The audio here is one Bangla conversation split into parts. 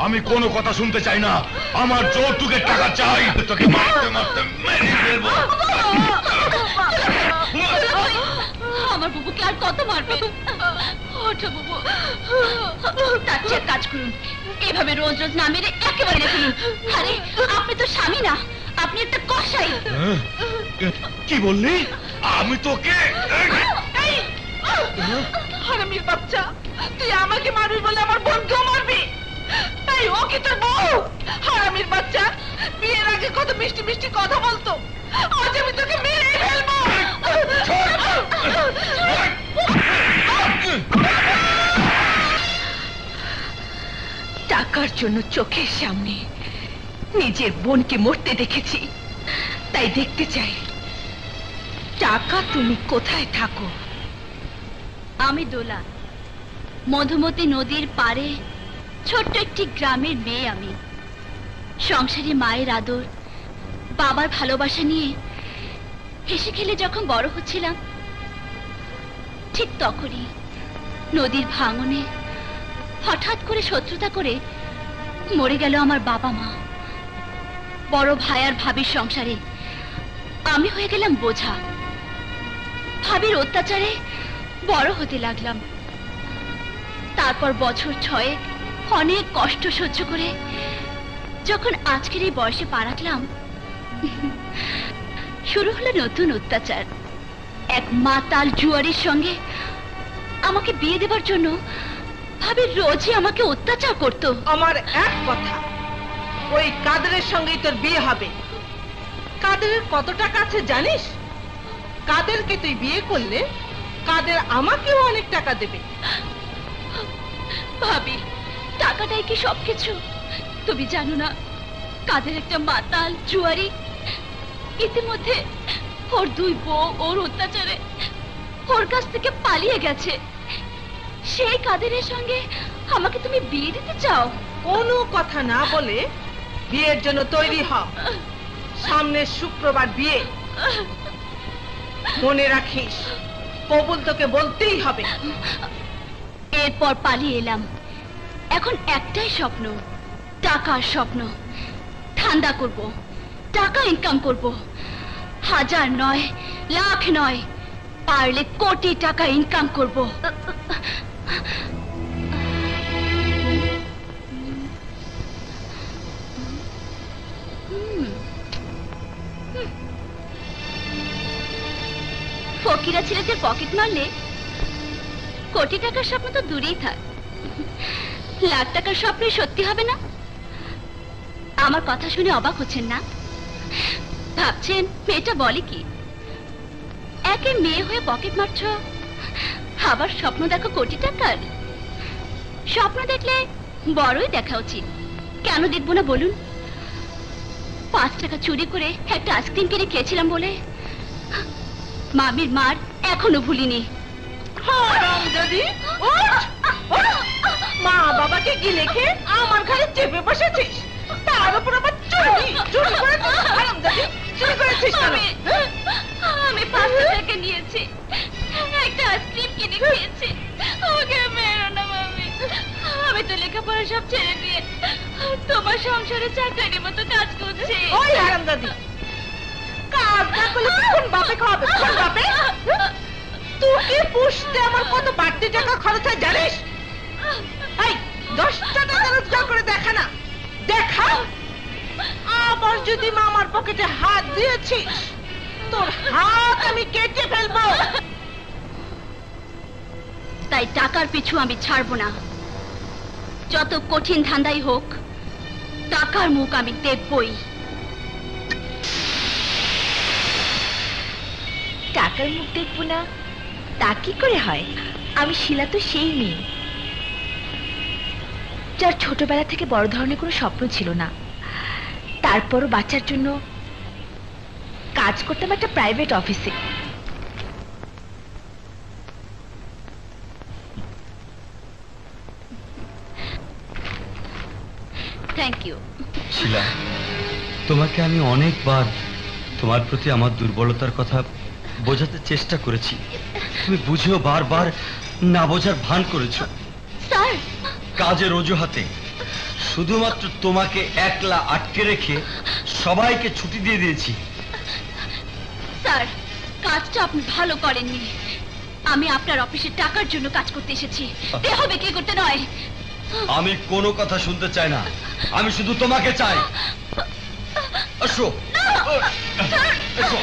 আমি কোনো কথা শুনতে চাই না। আমার যৌতুকের টাকা চাই। তোকে মারতে মারতে মেরে ফেলবো। আমার বুবুকে আর কত মারবে? ওঠো বুবু, তার চেয়ে কাজ করুন, এভাবে রোজ রোজ না মেরে একেবারে রেখে দিন। আরে আপনি তো স্বামী না, আপনি একটা কসাই। কি বললি? আমি তোকে হারামির বাচ্চা, তুই আমাকে মারবি বলে আমার বোনকেও মারবি? এই ও কি তোর বউ? হারামির বাচ্চা, বিয়ের আগে কত মিষ্টি মিষ্টি কথা বলতো, আজ আমি তোকে মেরে ফেলবো। টাকার জন্য চোখের সামনে নিজের বোনকে মরতে দেখেছি, তাই দেখতে চাই টাকা তুমি কোথায় থাকো। আমি দোলা, মধুমতি নদীর পাড়ে ছোট্ট একটি গ্রামের মেয়ে। আমি সংসারে মায়ের আদর, বাবার ভালোবাসা নিয়ে হেসে খেলে যখন বড় হচ্ছিলাম, ঠিক তখনই নদীর ভাঙনে হঠাৎ করে শত্রুতা করে মরে গেল আমার বাবা মা। বড় ভাই আর ভাবির সংসারে আমি হয়ে গেলাম বোঝা। ভাবির অত্যাচারে বড় হতে লাগলাম। তারপর বছর 6 অনেক কষ্ট সহ্য করে যখন আজকের এই বয়সে পা রাখলাম, শুরু হলো নতুন অত্যাচার। এক মাতাল জুয়ারির সঙ্গে আমাকে বিয়ে দেবার জন্য ভাবি রোজই আমাকে অত্যাচার করতো। আমার এক কথা, ওই কাদেরের সঙ্গেই তোর বিয়ে হবে। কাদেরের কত টাকা আছে জানিস? কাদেরকে তুই বিয়ে করলে কাদের আমাকেও অনেক টাকা দেবে। ভাবি, টাকাটাই কি সবকিছু? তুমি জানো না, কাদের একটা মাতাল জুয়ারি। ইতিমধ্যে ওর 2 বউ ওর অত্যাচারে ওর কাছ থেকে পালিয়ে গেছে। সেই কাদেরের সঙ্গে আমাকে তুমি বিয়ে দিতে চাও? কোনো কথা না বলে বিয়ের জন্য তৈরি হ। সামনের শুক্রবার বিয়ে, মনে রাখিস, কবুল তোকে বলতেই হবে। এরপর পালিয়ে এলাম। এখন একটাই স্বপ্ন, টাকার স্বপ্ন। ঠান্ডা করব, টাকা ইনকাম করব। 1000 নয়, লাখ নয়, পারলে কোটি টাকা ইনকাম করব। ফকিরা ছেলেদের পকেট মারলে কোটি টাকার স্বপ্ন তো দূরেই থাক, লাখ টাকার স্বপ্ন সত্যি হবে না। আমার কথা শুনে অবাক হচ্ছেন না? ভাবছেন মেয়েটা বলে কি? একে মেয়ে হয়ে পকেট মারছ, আবার স্বপ্ন দেখো কোটি টাকার। স্বপ্ন দেখলে বড়ই দেখা উচিত। কেন দেখবো না বলুন? 5 টাকা চুরি করে একটা আইসক্রিম কিনে খেয়েছিলাম বলে মামির মার এখনো ভুলিনি। মা বাবাকে কি লেখে আমার ঘরে চেপে বসেছিস, তার উপর আবার চুরি চুরি করেছিস। আমি 5 টাকা নিয়েছি, একটা আইসক্রিম কিনে খেয়েছি। আমাকে মেরো না মামি। আমি তো লেখাপড়া সব ছেড়ে দিয়ে তোমার সংসারে চাকরির মতো কাজ করছি। ওই হারামজাদি, কাজ না করলে কোন বাপে খাওয়াবে? কোন বাপে? তোকে পুষতে আমার কত বাড়তি টাকা খরচ হয় জানিস? এই 10 টাকা রোজগার করে দেখা না, দেখা। আবার যদি মামার পকেটে হাত দিয়েছিস, তোর হাত আমি কেটে ফেলবো। তাই টাকার পিছু আমি ছাড়বো না। যত কঠিন ধান্দাই হোক, টাকার মুখ আমি দেখবই। টাকার মুখ দেখবো না তা কি করে হয়? আমি শিলা তো সেই মেয়ে যার ছোটবেলা থেকে বড় ধরনের কোনো স্বপ্ন ছিল না। তারপরও বাচ্চার জন্য কাজ করতাম একটা প্রাইভেট অফিসে। Thank you. শিলা, তোমাকে আমি অনেকবার তোমার প্রতি আমার দুর্বলতার কথা বোঝাতে চেষ্টা করেছি, তুমি বুঝেও বারবার না বোঝার ভান করেছো। স্যার, কাজের অজুহাতে শুধুমাত্র তোমাকে একলা আটকে রেখে সবাইকে ছুটি দিয়ে দিয়েছি। স্যার, কাজটা আপনি ভালো করেননি। আমি আপনার অফিসে টাকার জন্য কাজ করতে এসেছি, দেহ বিক্রি করতে নয়। আমি কোনো কথা শুনতে চাই না, আমি শুধু তোমাকে চাই। আসো, এসো।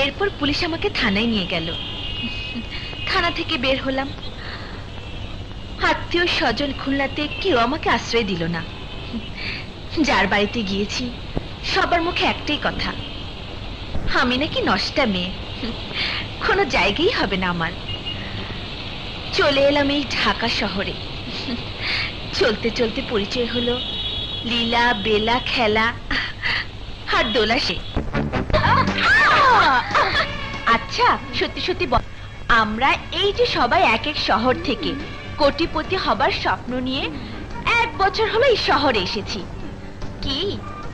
এরপর পুলিশ আমাকে থানায় নিয়ে গেল। থানা থেকে বের হলাম। আত্মীয় স্বজন খুলনাতে কেউ আমাকে আশ্রয় দিল না। যার বাড়িতে গিয়েছি সবার মুখে একটাই কথা, আমি নাকি নষ্টা মেয়ে, কোনো জায়গাই হবে না আমার। চলে এলাম এই ঢাকা শহরে। চলতে চলতে পরিচয় হলো লীলা, বেলা, খেলা আর দোলা সে। আচ্ছা, সত্যি সত্যি বল, আমরা এই যে সবাই এক এক শহর থেকে কোটিপতি হবার স্বপ্ন নিয়ে 1 বছর হলো এই শহরে এসেছি, কি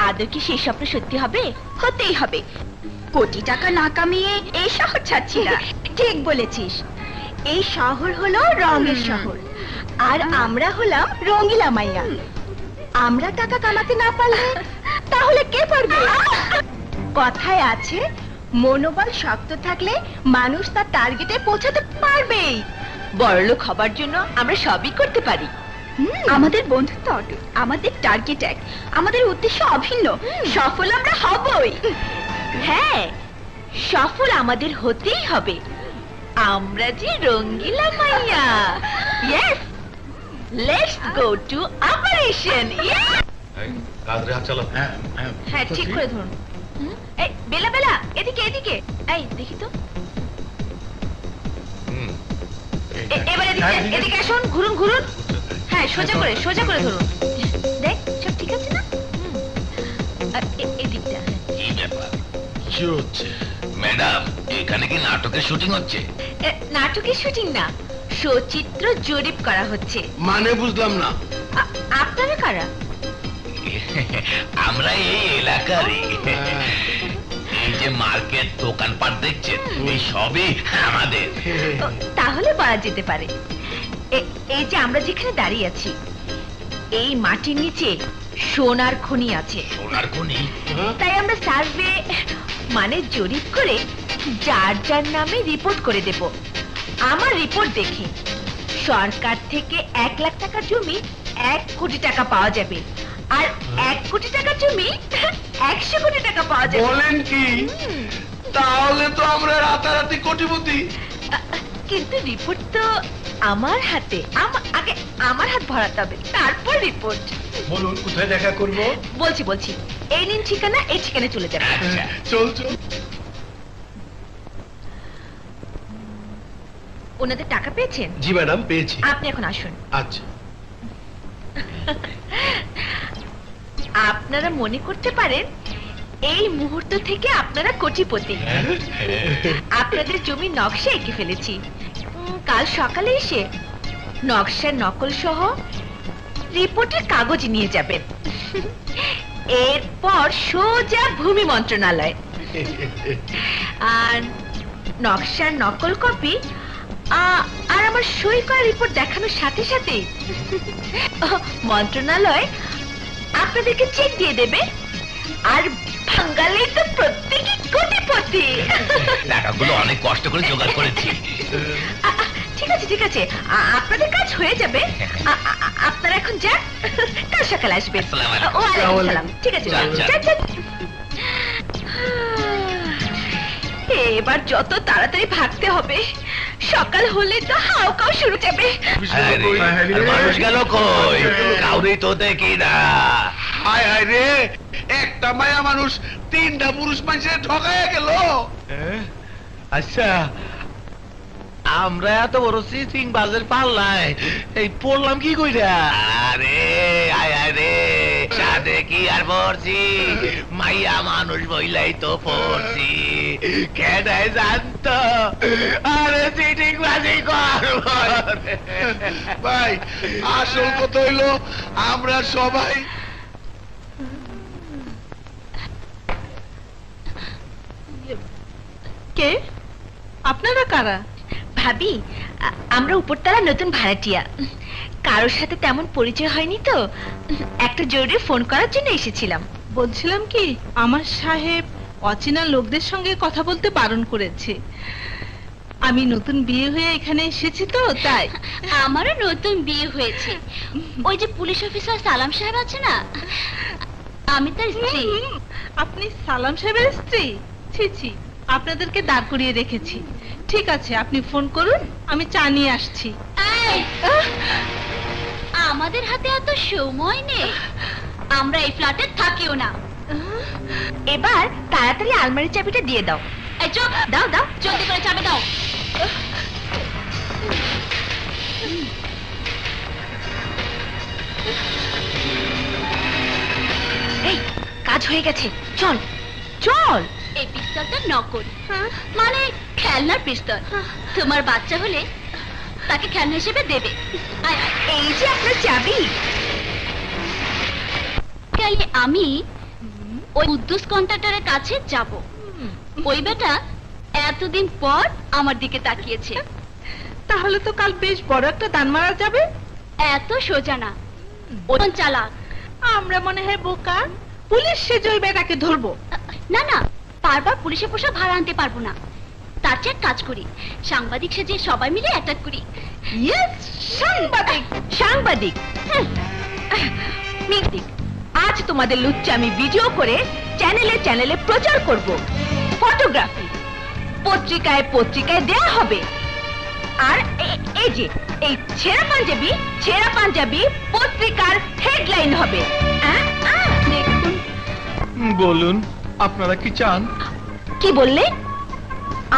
আদৌ কি সেই স্বপ্ন সত্যি হবে? হতেই হবে। কোটি টাকা না কামিয়ে এই শহর ছাড়ছি না। ঠিক বলেছিস, এই শহর হলো রঙের শহর, আর আমরা হলাম রঙিলা মাইয়া। আমরা টাকা কামাতে না পারলে তাহলে কে পারবে? কথায় আছে, মনোবল শক্ত থাকলে মানুষ তার টার্গেটে পৌঁছাতে পারবেই। বড়লোক হবার জন্য আমরা সবই করতে পারি। আমাদের বন্ধুত্ব অটুট, আমাদের টার্গেট এক, আমাদের উদ্দেশ্য অভিন্ন। সফল আমরা হবই। হ্যাঁ, সফল আমাদের হতেই হবে। আমরা যে রঙ্গিলা মাইয়া। Yes, let's go to operation. কাজরে হাত চালাও। হ্যাঁ, ঠিক করে ধরুন। এই বেলা, বেলা, এদিকে এদিকে। এই দেখি তো, এবার এদিকে এদিকে আসুন, ঘুরুন ঘুরুন। হ্যাঁ, সোজা করে ধরুন। দেখ, সব ঠিক আছে না? এদিকটা। কি ব্যাপার, কি হচ্ছে? ম্যাডাম, এখানে কি নাটকের শুটিং হচ্ছে? নাটকের শুটিং না, সচিত্র জরিপ করা হচ্ছে। মানে বুঝলাম না। আপনারা কারা? আমরা এই এলাকারই। এই যে মার্কেট, দোকানপাট দেখছেন, এই সবই আমাদের। তাহলে বলা যেতে পারে। এই যে আমরা যেখানে দাঁড়িয়ে আছি, এই মাটির নিচে সোনার খনি আছে। সোনার খনি? তাই আমরা সার্ভে মানে জরিপ করে যার যার নামে রিপোর্ট করে দেব। আমার রিপোর্ট দেখে সরকার থেকে 1 লাখ টাকার জমি 1 কোটি টাকা পাওয়া যাবে, আর 1 কোটি টাকার জমি 100 কোটি টাকা পাওয়া যাবে। বলেন কি? তাহলে তো আমরা রাতারাতি কোটিপতি। কিন্তু রিপোর্ট তো আমার হাতে। আগে আমার হাত ভরাতে হবে, তারপর রিপোর্ট। বলুন, কোথায় দেখা করব? বলছি, এই নিন ঠিকানা, এই ঠিকানায় চলে যাবে। আচ্ছা, চল। ওনাদের টাকা পেয়েছেন? জি ম্যাডাম, পেয়েছি। আপনি এখন আসুন। আচ্ছা। আপনারা মনে করতে পারেন এই মুহূর্ত থেকে আপনারা কোটিপতি। আপনাদের জমির নকশা এঁকে ফেলেছি। কাল সকালে এসে নকশার নকল সহ রিপোর্টের কাগজ নিয়ে যাবেন। এরপর সোজা ভূমি মন্ত্রণালয়, আর নকশার নকল কপি আর আমার সই করা রিপোর্ট দেখানোর সাথে সাথে মন্ত্রণালয় আপনাদেরকে চেক দিয়ে দেবে, আর বাঙালি তো প্রত্যেকই কোটিপতি। টাকাগুলো অনেক কষ্ট করে জোগাড় করেছি। ঠিক আছে, আপনাদের কাজ হয়ে যাবে। আপনারা এখন যান, কাল সকালে আসবেন। ওয়ালাইকুম সালাম। ঠিক আছে, এবার যত তাড়াতাড়ি ভাগতে হবে, সকাল হলে তো হাওকাও শুরু যাবে। মানুষ গেল কই? কাউরি তো দেখি না। হায় হায় রে, একটা মায়া মানুষ 3টা পুরুষ মানুষের ঠকায় গেল। আচ্ছা, আমরা এত বড় সিং বাজার পাল্লায় এই পড়লাম কি কইরা? আরে আয় আয় রে, সাথে কি আর পড়ছি, মাইয়া মানুষ বইলাই তো পড়ছি। কেডাই জানতো? আরে সিটিং বাজি করব। ভাই, আসল কথা হইলো আমরা সবাই কে? আপনারা কারা? ভাবি, আমরা উপরতলা নতুন ভাড়াটিয়া। কারোর সাথে তেমন পরিচয় হয়নি তো, একটা জরুরি ফোন করার জন্য এসেছিলাম। বলছিলাম কি, আমার সাহেব অচেনা লোকদের সঙ্গে কথা বলতে বারণ করেছে। আমি নতুন বিয়ে হয়ে এখানে এসেছি তো, তাই। আমারও নতুন বিয়ে হয়েছে। ওই যে পুলিশ অফিসার সালাম সাহেব আছে না, আমি তার স্ত্রী। আপনি সালাম সাহেবের স্ত্রী? ছি ছি, আপনাদেরকে দাঁড় করিয়ে রেখেছি। ঠিক আছে, আপনি ফোন করুন, আমি চা নিয়ে আসছি। আমাদের হাতে এত সময় নেই, আমরা এই ফ্ল্যাটে থাকিও না। এবার তাড়াতাড়ি আলমারির চাবিটা দিয়ে দাও। এই চুপ, দাও দাও, জলদি করে চাবি দাও। এই, কাজ হয়ে গেছে, চল চল। এই পিস্তলটা নকল, মানে খেলনার পিস্তল। তোমার বাচ্চা হলে তাকে খেলনা হিসেবে দেবে। এই যে আপনার চাবি। আমি ওই উদ্দুস কন্ট্রাক্টরের কাছে যাব। ওই বেটা এতদিন পর আমার দিকে তাকিয়েছে। তাহলে তো কাল বেশ বড় একটা দান মারা যাবে। এত সোজা না, ওই চালাক। আমরা মনে হয় বোকা, পুলিশ সেজে ওই বেটাকে ধরবো। না না, বারবার পুলিশের পোশাক ভাড়া আনতে পারবো না। তার চেয়ে এক কাজ করি, সাংবাদিক সেজে সবাই মিলে অ্যাটাক করি। ইয়েস, সাংবাদিক। সাংবাদিক মিথিক, আজ তোমাদের লুচ্চা আমি ভিডিও করে চ্যানেলে চ্যানেলে প্রচার করব। ফটোগ্রাফি পত্রিকায় পত্রিকায় দেয়া হবে। আর এই যে এই ছেঁড়া পাঞ্জাবি পত্রিকার হেডলাইন হবে। দেখুন। বলুন, আপনারা কি চান? কি বললে?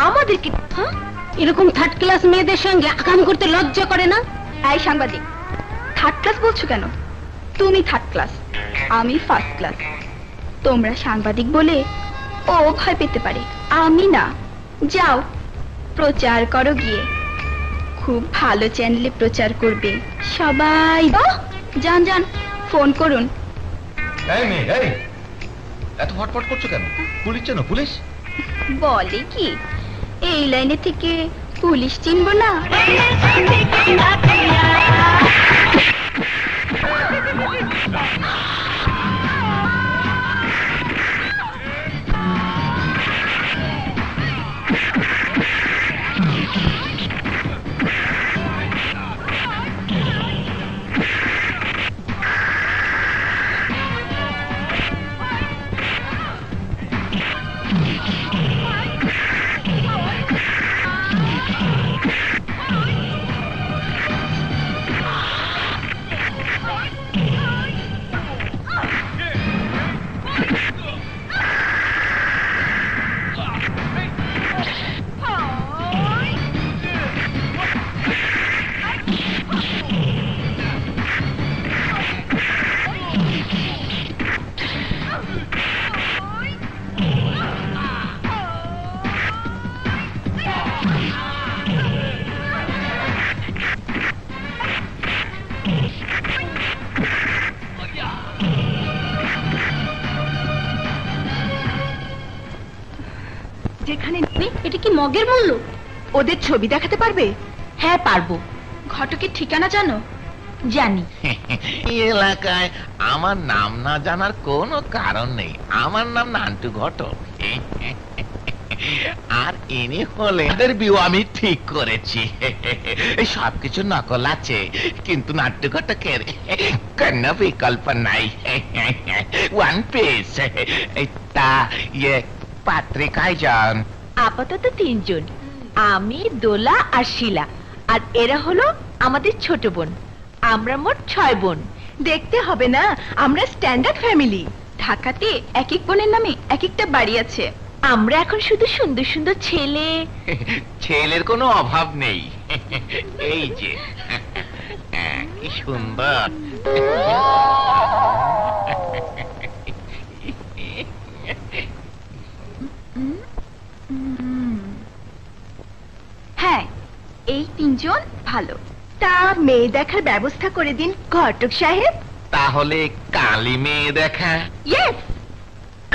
আমাদের কি এরকম থার্ড ক্লাস মেয়েদের সঙ্গে আকাম করতে লজ্জা করে না? এই সাংবাদিক, থার্ড ক্লাস বলছো কেন? তুমি থার্ড ক্লাস, আমি ফার্স্ট ক্লাস। তোমরা সাংবাদিক বলে ও ভয় পেতে পারে, আমি না। যাও প্রচার করো গিয়ে, খুব ভালো চ্যানেলে প্রচার করবে সবাই। যান যান, ফোন করুন। এই মেয়ে, এই এত ফটফট করছো কেন? পুলিশ চেনো? পুলিশ বলে কি এই লাইনে থেকে পুলিশ চিনবো না? যেখানে এটা কি মগের মূল্য? ওদের ছবি দেখাতে পারবে? হ্যাঁ পারবো। ঘটকের ঠিকানা জানো? জানি। এই এলাকায় আমার নাম না জানার কোনো কারণ নেই। আমার নাম নান্টু ঘটক। আর ইনি হলে এদের বিয়ে আমি ঠিক করেছি। সবকিছু নকল আছে, কিন্তু নাট্য ঘটকের কোনো বিকল্প নাই। One piece. তা পত্রিকায় যান। আপাতত 3 জন, আমি, দোলা আর শিলা। আর এরা হলো আমাদের ছোট বোন। আমরা মোট 6 বোন। দেখতে হবে না, আমরা স্ট্যান্ডার্ড ফ্যামিলি। ঢাকাতে এক এক বোনের নামে এক একটা বাড়ি আছে। আমরা এখন শুধু সুন্দর সুন্দর ছেলে। ছেলের কোনো অভাব নেই। এই যে কি সুন্দর। হ্যাঁ, এই 3 জন ভালো। তা মেয়ে দেখার ব্যবস্থা করে দিন ঘটক সাহেব। তাহলে কালী মেয়ে দেখা? ইয়েস,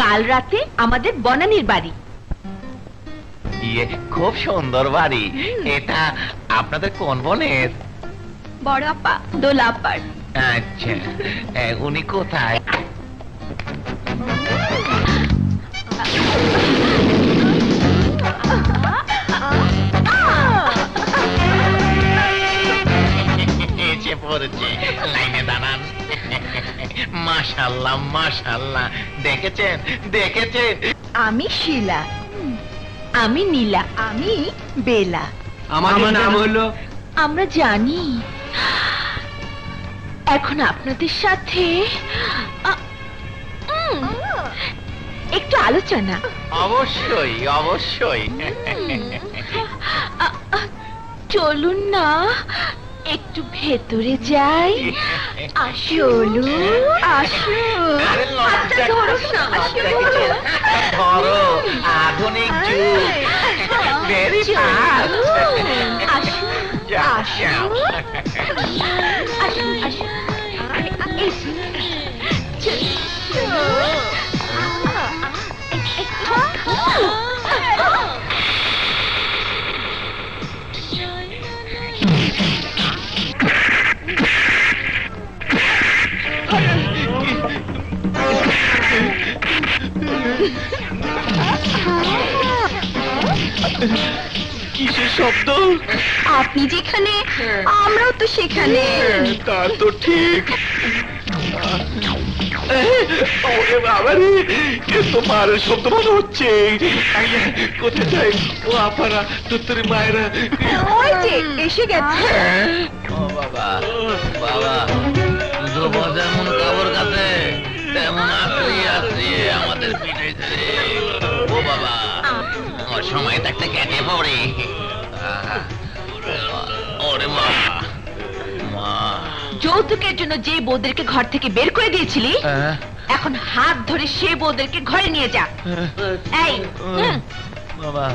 কাল রাতে আমাদের বনানীর বাড়ি। ইয়ে খুব সুন্দর বাড়ি। এটা আপনাদের কোন বোনের? বড় আপা, দোলা আপার। আচ্ছা, উনি কোথায়? এসে পড়েছে, লাইনে দাঁড়ান। মাশাআল্লাহ মাশাআল্লাহ, দেখেছেন দেখেছেন? আমি শিলা, আমি নীলা। আমি বেলা। আমার নাম হলো। আমরা জানি এখন আপনাদের সাথে একটু আলোচনা। অবশ্যই অবশ্যই। চলুন না একটু ভেতরে যাই। চলুন, আসুন। আরে লজ্জা ধরো না, দেখেছেন? ধরো, আধুনিক যুগ, ভেরি ফাস্ট। আসুন, আসুন, আসুন, আসুন। কিসের শব্দ? আপনি যেখানে আমরাও তো সেখানে। তা তো ঠিক। ওরে বাবা রে, এ তো মারের শব্দ মনে হচ্ছে। কোথায় যাই? ও আপারা, তোর মায়েরা। ওই যে এসে গেছে। ও বাবা, বাবা, ধ্রুব যেমন কাবর কাছে তেমন আশ্রয় আছে আমাদের পিঠে। ও বাবা, ওর সময় থাকতে কেটে পড়ে। ওরে মা, মা। যৌতুকের জন্য যে বউদেরকে ঘর থেকে বের করে দিয়েছিলি, এখন হাত ধরে সে বউদেরকে ঘরে নিয়ে যা। এই, বাবা,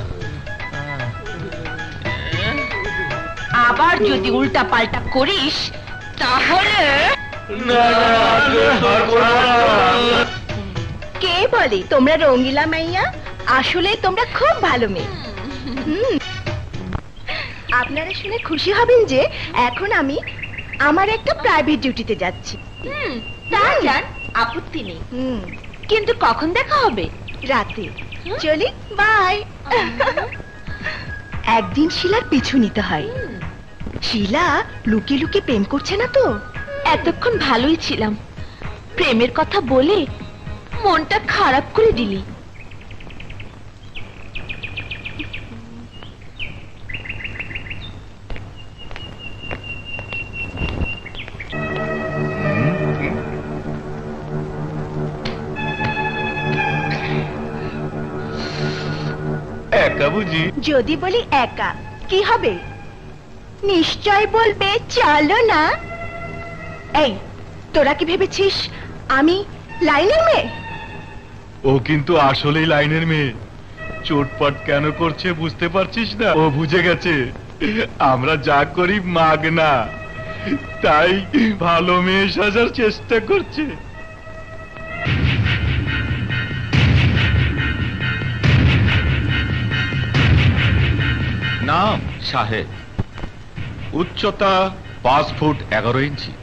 আবার যদি উল্টা পাল্টা করিস তাহলে কে বলে তোমরা রঙ্গিলা মাইয়া? আসলে তোমরা খুব ভালো মেয়ে। আপনারা শুনে খুশি হবেন যে এখন আমি আমার একটা প্রাইভেট ডিউটিতে যাচ্ছি। তা যান, আপত্তি নেই। কিন্তু কখন দেখা হবে? রাতে। চলি, বাই। একদিন শিলার পিছু নিতে হয়। শিলা লুকিয়ে লুকিয়ে প্রেম করছে না তো? এতক্ষণ ভালোই ছিলাম, প্রেমের কথা বলে মনটা খারাপ করে দিলি। একা বুঝি? যদি বলি একা কি হবে? নিশ্চয় বলবে চলো না। এই, তোরা কি ভেবেছিস আমি লাইনের মেয়ে? ও কিন্তু আসলেই লাইনের মেয়ে। চোটপাট কেন করছে বুঝতে পারছিস না? ও বুঝে গেছে আমরা যা করি মাগনা, তাই ভালো মেয়ে সাজার চেষ্টা করছে। নাম সাহেব, উচ্চতা 5 ফুট 11 ইঞ্চি,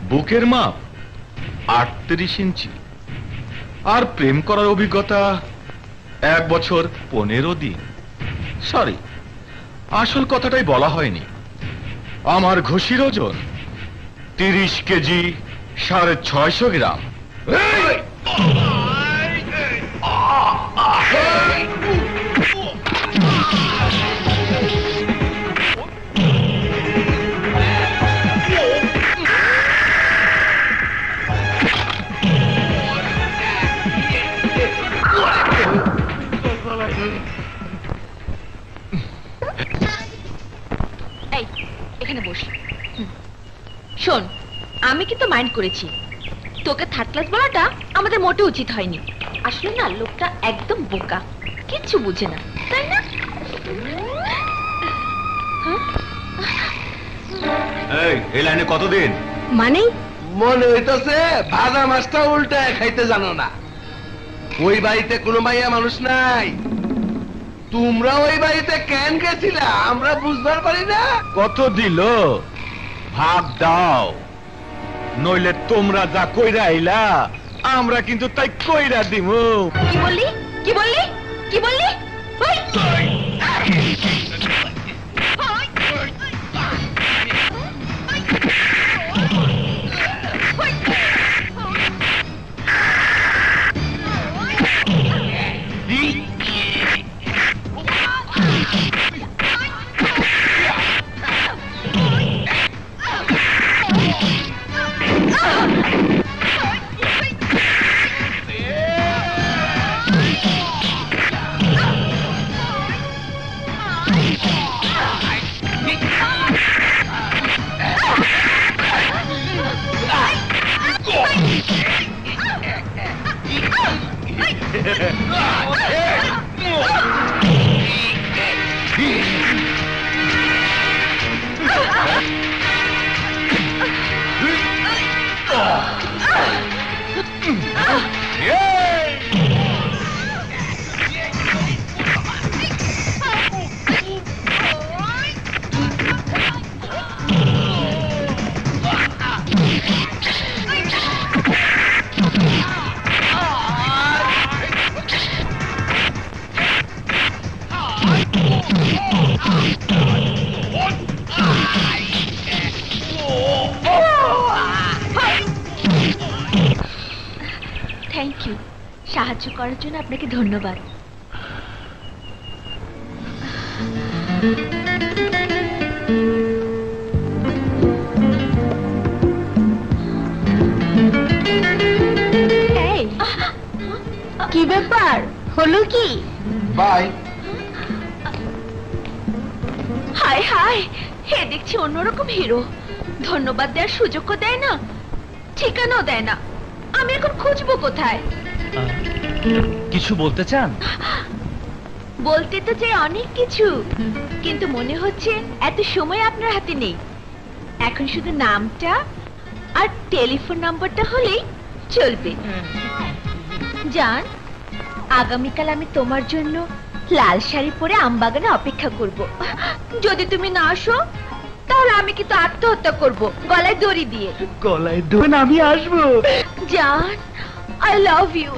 বুকের মাপ 38 ইঞ্চি, আর প্রেম করার অভিজ্ঞতা 1 বছর 15 দিন। সরি, আসল কথাটাই বলা হয়নি। আমার ঘষির ওজন 30 কেজি 650 গ্রাম। এই, এখানে বস। শোন, আমি কিন্তু মাইন্ড করেছি, তোকে থার্ড ক্লাস বলাটা আমাদের মোটে উচিত হয়নি। আসলে না, লোকটা একদম বোকা, কিচ্ছু বুঝে না, তাই না? এই লাইনে কতদিন? মানে মনে হইতাছে ভাজা মাছটা উল্টা খাইতে জানো না। ওই বাড়িতে কোনো মাইয়া মানুষ নাই। তোমরা ওই বাড়িতে কেন গেছিলা আমরা বুঝবার পারি না। কত দিল ভাগ দাও, নইলে তোমরা যা কইরা আইলা আমরা কিন্তু তাই কইরা দিমু। কি বললি কি বললি কি বললি? ওই! থ্যাংক ইউ, সাহায্য করার জন্য আপনাকে ধন্যবাদ। কি ব্যাপার, হলো কি? বাই। হায় হায়, হে দেখছি অন্যরকম হিরো। ধন্যবাদ দেওয়ার সুযোগও দেয় না, ঠিকানাও দেয় না। আমি এখন খুঁজবো কোথায়? কিছু বলতে চান? বলতে তো চাই অনেক কিছু, কিন্তু মনে হচ্ছে এত সময় আপনার হাতে নেই। এখন শুধু নামটা আর টেলিফোন নাম্বারটা হলেই চলবে। জান, আগামীকাল আমি তোমার জন্য লাল শাড়ি পরে আমবাগানে অপেক্ষা করব। যদি তুমি না আসো তাহলে আমি কিন্তু আত্মহত্যা করব গলায় দড়ি দিয়ে। গলায় দড়ি? আমি আসবো। জান, I love you,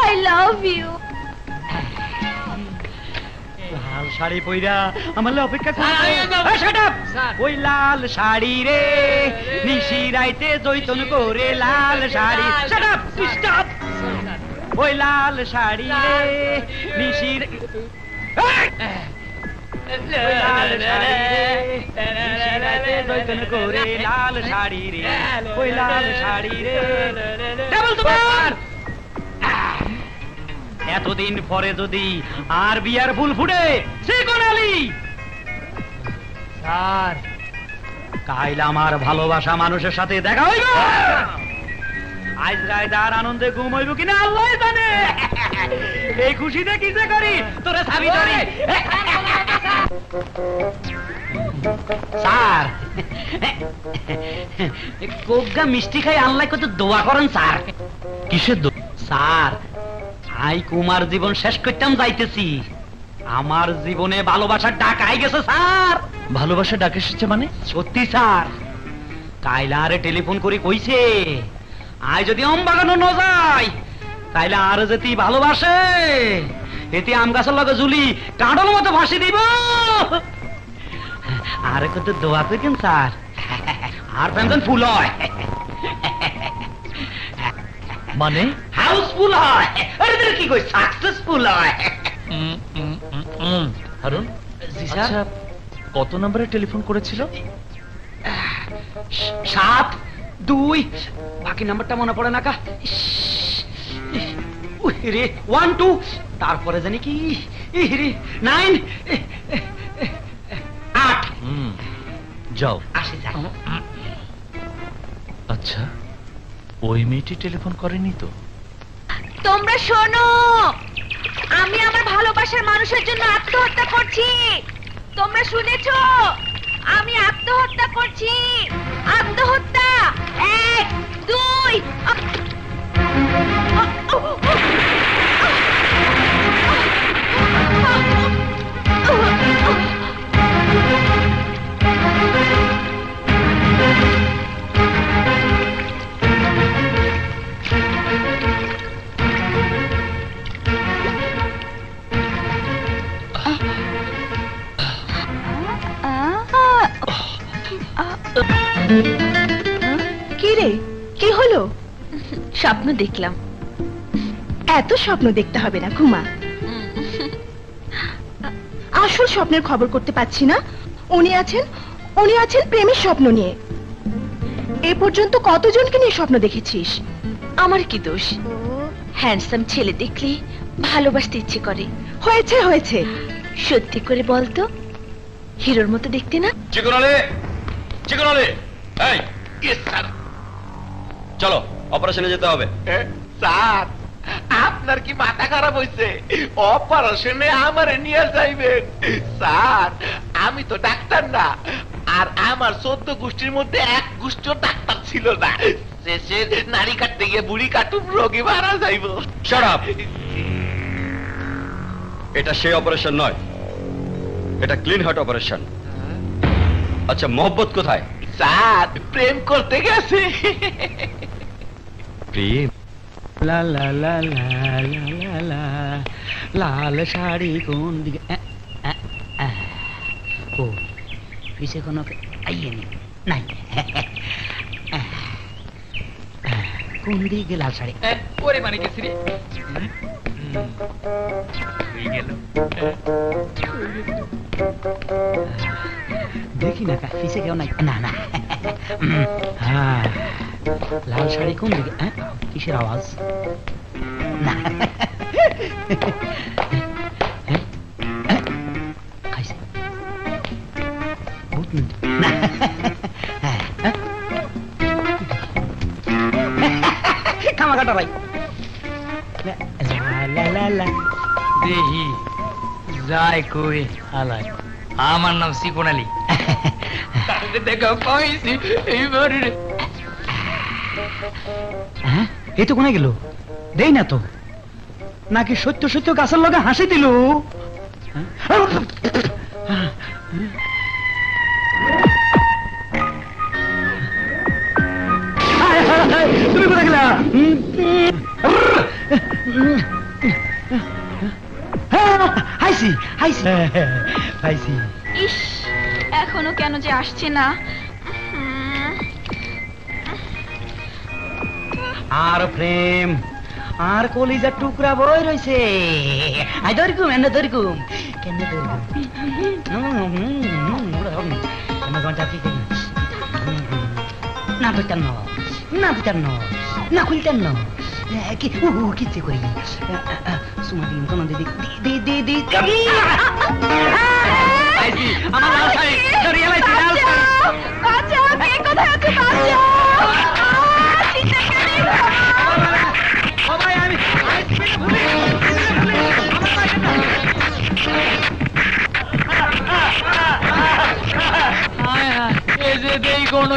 I love you. লাল শাড়ি পইরা আমার অপেক্ষা করছে। Shut up! ওই লাল শাড়ি রে নিশি রাইতে জৈতন করে লাল শাড়ি। Shut up! স্টপ! ওই লাল শাড়ি রে নিশি জৈতন করে লাল শাড়ি রে, ওই লাল শাড়ি রে। এতদিন পরে যদি আর বিয়ার ফুল ফুটে সে কোনালি স্যার, কাইল আমার ভালোবাসা মানুষের সাথে দেখা হইব। আজ রাত আর আনন্দে ঘুম হইব কিনা আল্লাহ জানে। এই খুশিতে কি যে করি তোরা ছাবি ধরি। স্যার, কোগা মিষ্টি খাই আল্লাহ কত দোয়া করেন স্যার। কিসের দোয়া? স্যার, আই কুমার জীবন শেষ করতাম যাইতেছি, আমার জীবনে ভালোবাসার ডাক আই গেছে স্যার। ভালোবাসার ডাক এসেছে মানে? সত্যি স্যার, কাইলারে টেলিফোন করে কইছে আই যদি আমবাগানো ন যাই তাইলে আর যেতে ভালোবাসে এতে আম গাছের লগে ঝুলি কাঁডল মতো ফাঁসি দিব। আর কত দোয়া করেন স্যার, আর পেনশন ফুল হয় মানে হাউসফুল হয়। আরে কি কই সাকসেসফুল হয়। হারুন, আচ্ছা কত নম্বরে টেলিফোন করেছিল? 7-2, বাকি নাম্বারটা মনে পড়ে না কা। রে 1-2, তারপরে জানি কি 9-8। যাও। আসি যাই। আচ্ছা, ওই মেয়েটি টেলিফোন করেনি তো? তোমরা শোনো, আমি আমার ভালোবাসার মানুষের জন্য আত্মহত্যা করছি। তোমরা শুনেছো? আমি আত্মহত্যা করছি। আত্মহত্যা। 1-2 কি রে, কি হলো? স্বপ্ন দেখলাম। এত স্বপ্ন দেখতে হবে না, ঘুমা। আসল স্বপ্নের খবর করতে পাচ্ছি না। উনি আছেন প্রেমের স্বপ্ন নিয়ে। এ পর্যন্ত কতজনকে নিয়ে স্বপ্ন দেখেছিস? আমার কি দোষ? হ্যান্ডসাম ছেলে দেখলে ভালোবাসতে ইচ্ছে করে। হয়েছে। সত্যি করে বলতো, হিরোর মতো দেখতে না? চিকন আলী, এই ইয়েস স্যার। চলো অপারেশনে যেতে হবে। স্যার, আপনার কি মাথা খারাপ হয়েছে? অপারেশনে আমারে নিয়ে যাইবেন? স্যার, আমি তো ডাক্তার না, আর আমার 14 গোষ্ঠীর মধ্যে এক গোষ্ঠীর ডাক্তার ছিল না। শেষে নারী কাটতে গিয়ে বুড়ি কাটুম, রোগী মারা যাইব। Shut up! এটা সেই অপারেশন নয়, এটা ক্লিন হার্ট অপারেশন। আচ্ছা, মোহব্বত কোথায়? স্যার, প্রেম করতে গেছে। প্রেম? লা লা লা লা লা লা, লাল শাড়ি কোন দিকে? ও পিছে কোনো আইয়েনি নাই। কোন দিকে লাল শাড়ি? ওরে মানে গেছি রে। দেখি না পিছে কেউ নাই। না হ্যাঁ, লাল শাড়ি কোন দিকে? কিসের আওয়াজ? না খাইছে বহুত মিনিট। না খামা কাটা ভাই। দেখি যাই কই আলাই, আমার নাম চিকন আলী। দেখা পাইছি এইবারে। এই তো কোনে গেল? দেই না তো, নাকি সত্য গাছের লগে হাসি দিল? তুমি কোথায় গেলা? হাইছি। ইস, এখনো কেন যে আসছে না? আর প্রেম আর কলিজার টুকরা বই রয়েছে। আই দরকুম এনে দরকুম কেন দরকুম না বুঝতাম না খুলতাম না কি কিচ্ছে করি সুমা দিন কোন দিদি দি আমার লাল শাড়ি ধরিয়ে লাইছি। লাল শাড়ি বাঁচাও, কে কোথায় আছে? বাঁচাও।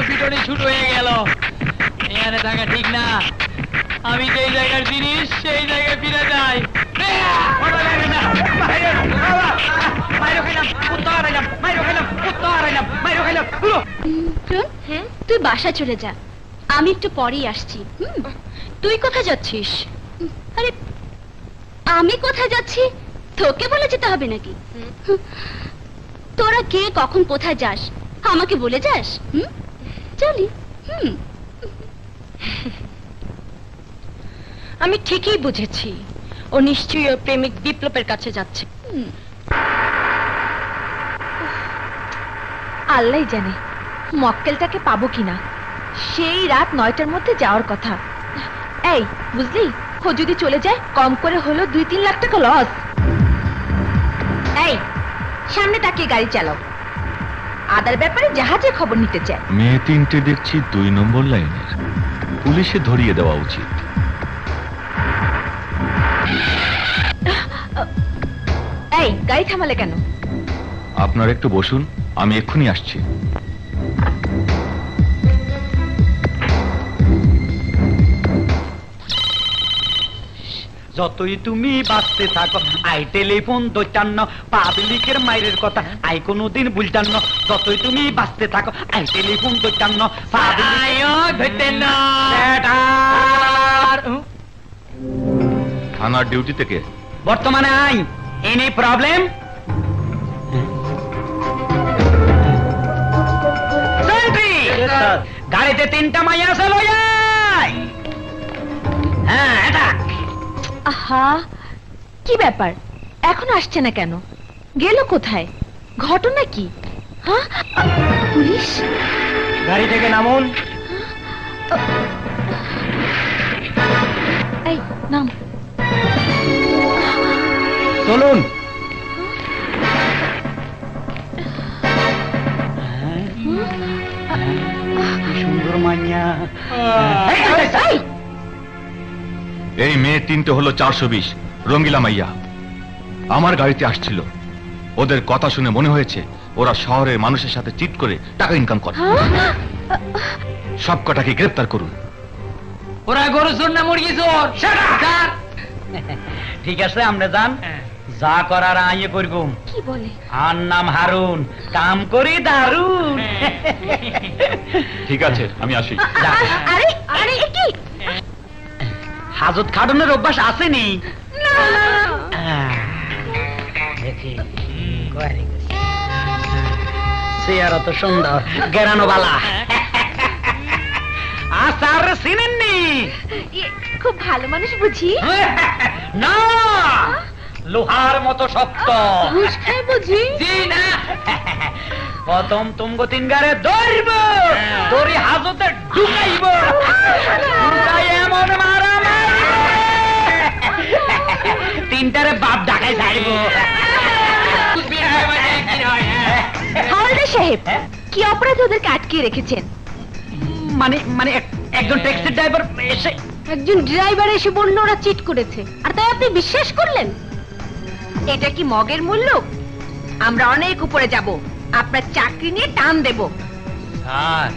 পিটনি ছুট হয়ে গেল। এখানে থাকা ঠিক না। আমি যেই জায়গার জিনিস সেই জায়গায় ফিরে যাই। তুই বাসা চলে যা, আমি একটু পরেই আসছি। তুই কোথায় যাচ্ছিস? আরে আমি কোথায় যাচ্ছি তোকে বলে যেতে হবে নাকি? তোরা কে কখন কোথায় যাস আমাকে বলে যাস? চলি। আমি ঠিকই বুঝেছি, ও নিশ্চয়ই ওর প্রেমিক বিপ্লবের কাছে যাচ্ছে। আল্লাহ জানে মক্কেলটাকে পাবো কিনা। সেই রাত 9টার মধ্যে যাওয়ার কথা। এই বুঝলি, ও যদি চলে যায় কম করে হলো 2-3 লাখ টাকা লস। এই সামনে তাকিয়ে গাড়ি চালাও। আদার ব্যাপারে জাহাজের খবর নিতে চায়। মেয়ে 3টে দেখছি 2 নম্বর লাইনের, পুলিশে ধরিয়ে দেওয়া উচিত। এই গাড়ি থামালে কেন? আপনারা একটু বসুন, আমি এক্ষুনি আসছি। যতই তুমি বাঁচতে থাকো আই টেলিফোন দৈতান্ন পাবলিকের মাইরের কথা আই কোনোদিন ভুলতাম না। যতই তুমি বাঁচতে থাকো আই টেলিফোন দৈতান্ন থানার ডিউটি থেকে বর্তমানে আই। Any problem? বাড়িতে 3টা মাইয়া আছে লইয়া আয়। হ্যাঁ এটা আহা, কি ব্যাপার, এখন আসছে না কেন? গেল কোথায়? ঘটনা কি? হ্যাঁ, পুলিশ? গাড়ি থেকে নামুন। এই নাম। চলুন। সুন্দর মাইয়া। এই মেয়ে 3টে হলো 420 রঙ্গিলা মাইয়া আমার গাড়িতে আসছিল। ওদের কথা শুনে মনে হয়েছে ওরা শহরের মানুষের সাথে চিট করে টাকা ইনকাম করে। সব কটাকে গ্রেফতার করুন। ওরা গরু চোর না মুরগি চোর? স্যার ঠিক আছে, আমরা যান, যা করার আইয়ে করব। কি বলে? আর নাম হারুন, কাম করি দারুন। ঠিক আছে, আমি আসি। আরে আরে কি হাজত খাটনের অভ্যাস আসেনি? না না দেখি চেয়ারা তো সুন্দর, গেরানো বালা। আসার চিনেননি? খুব ভালো মানুষ বুঝি। না, লোহার মতো শক্ত। ঘুষ খায় বুঝি? জি না, প্রথম তুমগো 3 গারে ধরব, দড়ি হাজতে ঢুকাইব, ঢুকাই এমন মারা মারি 3টারে বাপ ঢাকায় ছাড়ব। হাওলাদার সাহেব, কি অপরাধে ওদেরকে আটকে রেখেছেন? মানে একজন ট্যাক্সি ড্রাইভার এসে একজন ড্রাইভার এসে বলল ওরা চিট করেছে, আর তাই আপনি বিশ্বাস করলেন? এটা কি মগের মূল্য? আমরা অনেক উপরে যাব, আপনার চাকরি নিয়ে টান দেব। স্যার,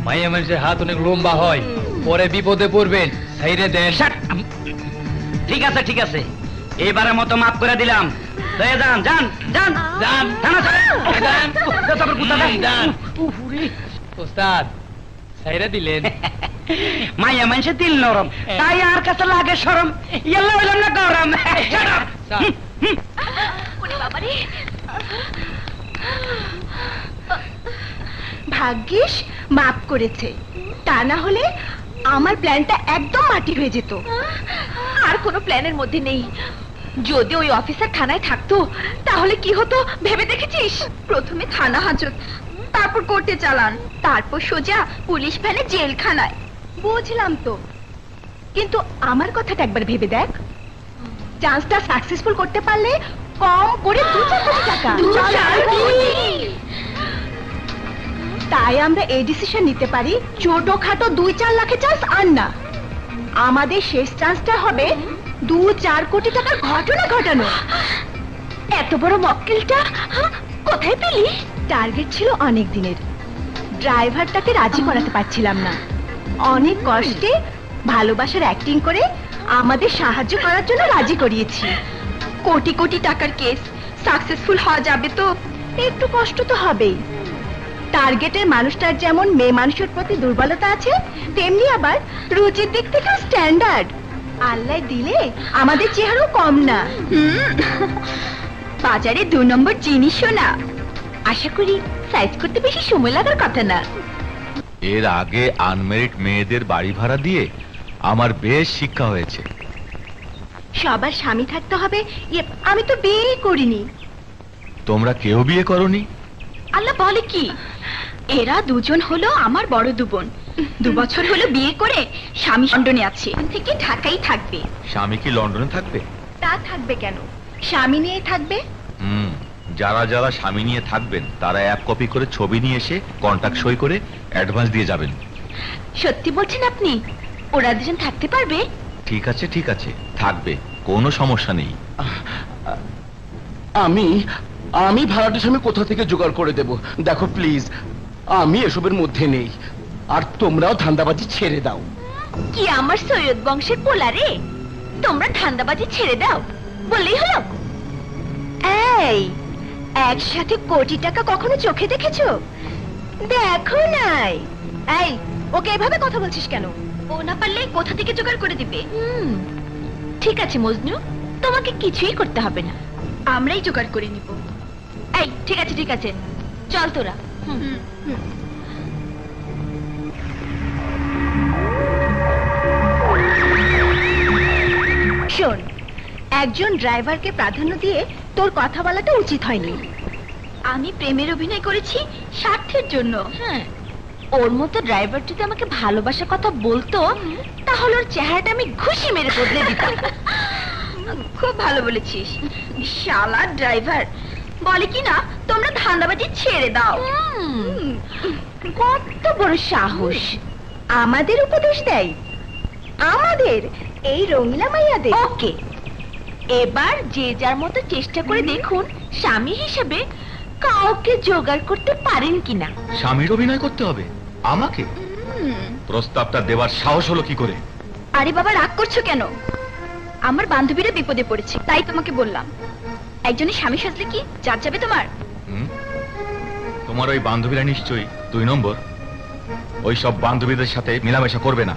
মাইয়া মানুষের হাত অনেক লম্বা হয়, পরে বিপদে পড়বেন, সাইরে দেন। ঠিক আছে ঠিক আছে, এবারের মতো মাফ করে দিলাম। যান যান যান যান, থানা যান। ওস্তাদ সাইরে দিলেন। মাইয়া মানুষের দিল নরম, তাই আর কাছে লাগে শরম। ইয়াল্লা হইলাম না গরম। ভাগ্যিস মাফ করেছে, তা না হলে আমার প্ল্যানটা একদম মাটি হয়ে যেত। আর কোনো প্ল্যানের মধ্যে নেই। যদি ওই অফিসার থানায় থাকতো তাহলে কি হতো ভেবে দেখেছিস? প্রথমে থানা হাজত, তারপর কোর্টে চালান, তারপর সোজা পুলিশ ভ্যানে জেলখানায়। বুঝলাম তো, কিন্তু আমার কথাটা একবার ভেবে দেখ, চান্সটা সাকসেসফুল করতে পারলে কম করে 2-4 কোটি টাকা। তাই আমরা এই ডিসিশন নিতে পারি, ছোটখাটো 2-4 লাখের চান্স আর না। আমাদের শেষ চান্সটা হবে 2-4 কোটি টাকার ঘটনা ঘটানো। এত বড় মক্কেলটা কোথায় পেলি? টার্গেট ছিল অনেক দিনের, ড্রাইভারটাকে রাজি করাতে পারছিলাম না। অনেক কষ্টে ভালোবাসার অ্যাক্টিং করে আমাদের সাহায্য করার জন্য রাজি করিয়েছি। কোটি কোটি টাকার কেস সাকসেসফুল হওয়া যাবে তো একটু কষ্ট তো হবেই। টার্গেটের মানুষটার যেমন মেয়ে মানুষের প্রতি দুর্বলতা আছে, তেমনি আবার রুচির দিক থেকে স্ট্যান্ডার্ড। আল্লাহ দিলে আমাদের চেহারাও কম না। বাজারে 2 নম্বর জিনিসও না। আশা করি সাইজ করতে বেশি সময় লাগার কথা না। এর আগে আনমেরিড মেয়েদের বাড়ি ভাড়া দিয়ে আমার বেশ শিক্ষা হয়েছে। সবার স্বামী থাকতে হবে, আমি তো বিয়েই করিনি। তোমরা কেউ বিয়ে করনি? আল্লাহ বলে কি, এরা দুজন হলো আমার বড় 2 বোন। 2 বছর হলো বিয়ে করে স্বামী লন্ডনে আছে, থেকে ঢাকাই থাকবে। স্বামী কি লন্ডনে থাকবে? তা থাকবে কেন, স্বামী নিয়ে থাকবে। যারা যারা স্বামী নিয়ে থাকবেন তারা 1 কপি করে ছবি নিয়ে এসে কন্ট্রাক্ট সই করে অ্যাডভান্স দিয়ে যাবেন। সত্যি বলছেন আপনি? ওরা দুজন থাকতে পারবে? ঠিক আছে ঠিক আছে, থাকবে, কোনো সমস্যা নেই। আমি ভাড়াটির স্বামী কোথা থেকে জোগাড় করে দেব? দেখো প্লিজ, আমি এসবের মধ্যে নেই, আর তোমরাও ধান্দাবাজি ছেড়ে দাও। কি আমার সৈয়দ বংশের পোলা রে, তোমরা ধান্দাবাজি ছেড়ে দাও বললেই হলো? এই একসাথে কোটি টাকা কখনো চোখে দেখেছো? দেখো নাই। এই ওকে এভাবে কথা বলছিস কেন? ও না পারলে কোথা থেকে জোগাড় করে দিবে? ঠিক আছে মজনু, তোমাকে কিছুই করতে হবে না, আমরাই জোগাড় করে নিব। এই ঠিক আছে ঠিক আছে, চল তোরা। শোন, একজন ড্রাইভারকে প্রাধান্য দিয়ে তোর কথা বলাটা উচিত হয়নি। আমি প্রেমের অভিনয় করেছি স্বার্থের জন্য। হ্যাঁ, ওর মতো ড্রাইভার যদি আমাকে ভালোবাসার কথা বলতো তাহলে ওর চেহারাটা আমি ঘুষি মেরে বদলে দিতাম। খুব ভালো বলেছিস। শালা ড্রাইভার বলে কি না তোমরা ধান্দাবাজি ছেড়ে দাও। কত বড় সাহস আমাদের উপদেশ দেয়, আমাদের এই রঙিলা মাইয়াদের। ওকে, এবার যে যার মতো চেষ্টা করে দেখুন স্বামী হিসেবে কাউকে জোগাড় করতে পারেন কিনা। স্বামীর অভিনয় করতে হবে আমাকে? প্রস্তাবটা দেওয়ার সাহস হলো কি করে? আরে বাবা, রাগ করছো কেন? আমার বান্ধবীরা বিপদে পড়েছে তাই তোমাকে বললাম। একজনের স্বামী সাজলে কি জাত যাবে তোমার? তোমার ওই বান্ধবীরা নিশ্চয়ই 2 নম্বর। ওই সব বান্ধবীদের সাথে মেলামেশা করবে না।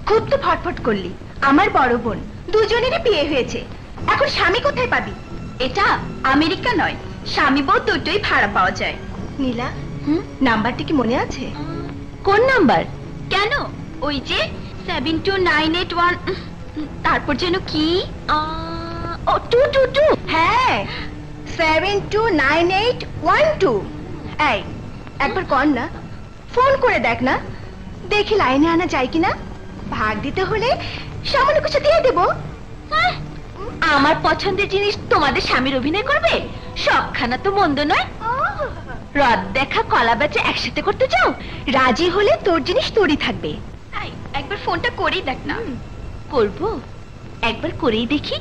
খুব তো ফটফট করলি। আমার বড় বোন দুজনেরই বিয়ে হয়েছে, এখন স্বামী কোথায় পাবি? এটা আমেরিকা নয়, স্বামী বউ দুটোই ভাড়া পাওয়া যায়। নীলা, নাম্বারটি কি মনে আছে? কোন নাম্বার? কেন, ওই যে 72981 তারপর যেন কি ও 222। হ্যাঁ, 729812। এই একবার কর না, ফোন করে দেখ না, দেখি লাইনে আনা যায় কিনা। ভাগ দিতে হলে সামান্য কিছু দিয়ে দেব। আমার পছন্দের জিনিস তোমাদের স্বামীর অভিনয় করবে? সবখানা তো মন্দ নয়। রদ দেখা কলা বেচা একসাথে করতে চাও? রাজি হলে তোর জিনিস তোরই থাকবে। একবার ফোনটা করেই দেখ না। করব, একবার করেই দেখি।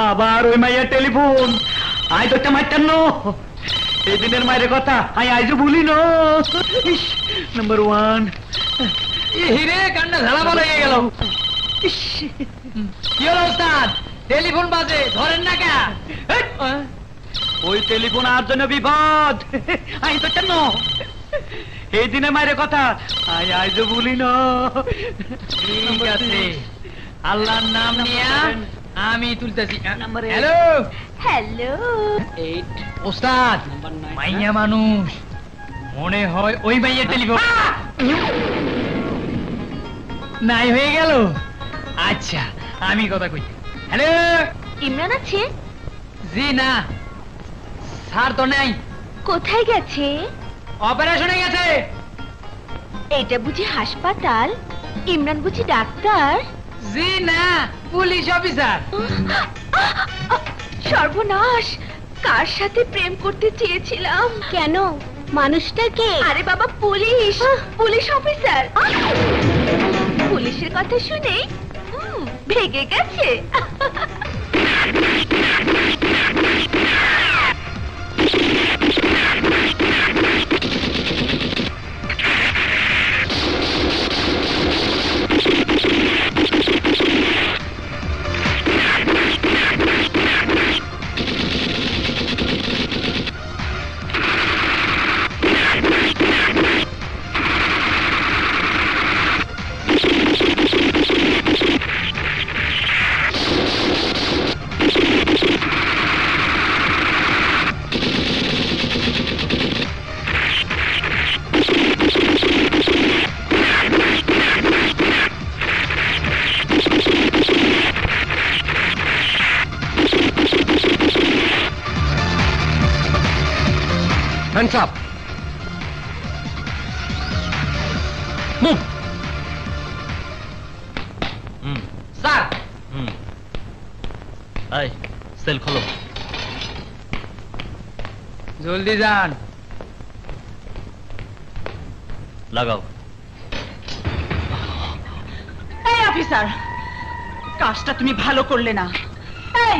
আবার ওই মাইয়ার টেলিফোন। আই তো একটা মাইটার নো, এই দিনের মায়ের কথা আই আইজও ভুলি না। নাম্বার 1 হিরে কান্না ঝালা বলে গেল। কি হলো ওস্তাদ? টেলিফোন বাজে, ধরেন না কে? ওই টেলিফোন আর জন্য বিপদ। আই তো কেন এই দিনের মায়ের কথা আই আইজও ভুলি না। ঠিক আছে, আল্লাহর নাম নিয়ে আমি তুলতেছি। Hello hello. ওস্তাদ, মাইয়া মানুষ মনে হয় ওই মাইয়ের টেলিফোন নাই হয়ে গেল। আচ্ছা, আমি কথা কই। হ্যালো, ইমরান আছে? জি না, স্যার তো নাই। কোথায় গেছে? অপারেশনে গেছে। এটা বুঝি হাসপাতাল? ইমরান বুঝি ডাক্তার? জি না, পুলিশ অফিসার। সর্বনাশ, কার সাথে প্রেম করতে চেয়েছিলাম? কেন, মানুষটা কে? আরে বাবা, পুলিশ, পুলিশ অফিসার। পুলিশের কথা শুনে ভেগে গেছে। Hands up. Move. স্যার, এই সেল খোলো। জলদি যান। লাগাও। এই অফিসার, কাজটা তুমি ভালো করলে না। এই,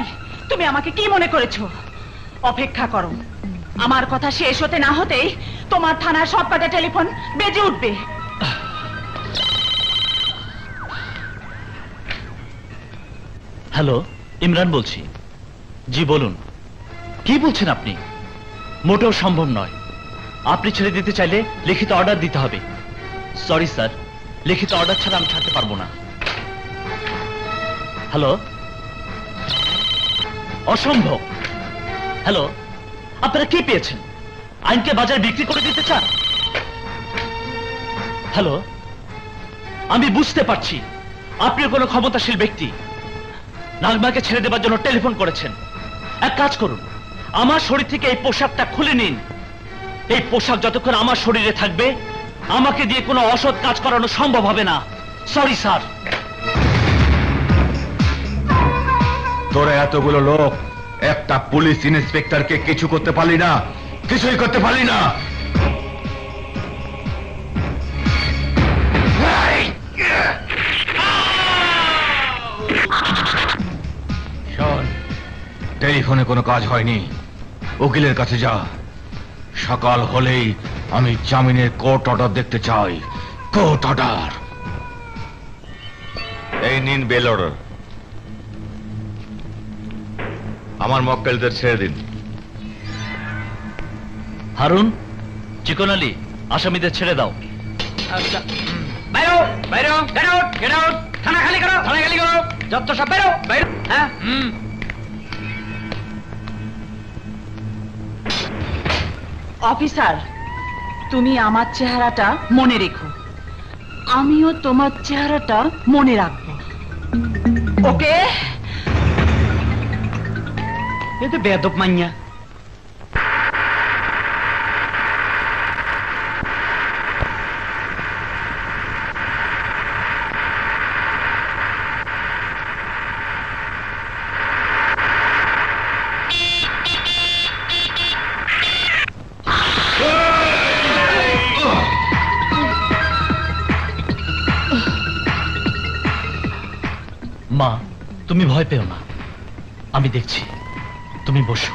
তুমি আমাকে কি মনে করেছো? অপেক্ষা করো, আমার কথা শেষ হতে না হতেই তোমার থানার সব কটা টেলিফোন বেজে উঠবে। হ্যালো, ইমরান বলছি। জি বলুন, কি বলছেন আপনি? মোটেও সম্ভব নয়। আপনি ছেড়ে দিতে চাইলে লিখিত অর্ডার দিতে হবে। সরি স্যার, লিখিত অর্ডার ছাড়া আমি ছাড়তে পারবো না। হ্যালো, অসম্ভব। হ্যালো, আপনারা কি পেয়েছেন? আইনকে বাজারে বিক্রি করে দিতে চান? হ্যালো, আমি বুঝতে পারছি আপনি কোনো ক্ষমতাশীল ব্যক্তি নাজমাকে ছেড়ে দেবার জন্য টেলিফোন করেছেন। এক কাজ করুন, আমার শরীর থেকে এই পোশাকটা খুলে নিন। এই পোশাক যতক্ষণ আমার শরীরে থাকবে আমাকে দিয়ে কোনো অসৎ কাজ করানো সম্ভব হবে না। Sorry sir. তোরা এতগুলো লোক একটা পুলিশ ইন্সপেক্টরকে কিছু করতে পারলি না, কিছুই করতে পারলি না। শোন, টেলিফোনে কোনো কাজ হয়নি, উকিলের কাছে যা। সকাল হলেই আমি জামিনের কোর্ট অর্ডার দেখতে চাই। Court order. এই নিন বেল অর্ডার। আমার মক্কেলদের ছেড়ে দিন। হারুন, চিকন আলী, আসামিদের ছেড়ে দাও। বাইরো বাইরো, গেট আউট গেট আউট। থানা খালি করো, থানা খালি করো, যত সব বাইরো বাইরো। হ্যাঁ অফিসার, তুমি আমার চেহারাটা মনে রেখো, আমিও তোমার চেহারাটা মনে রাখবো। ওকে? এ তো বেয়াদব মাইয়া। মা, তুমি ভয় পেও না, আমি দেখছি। তুমি বসো।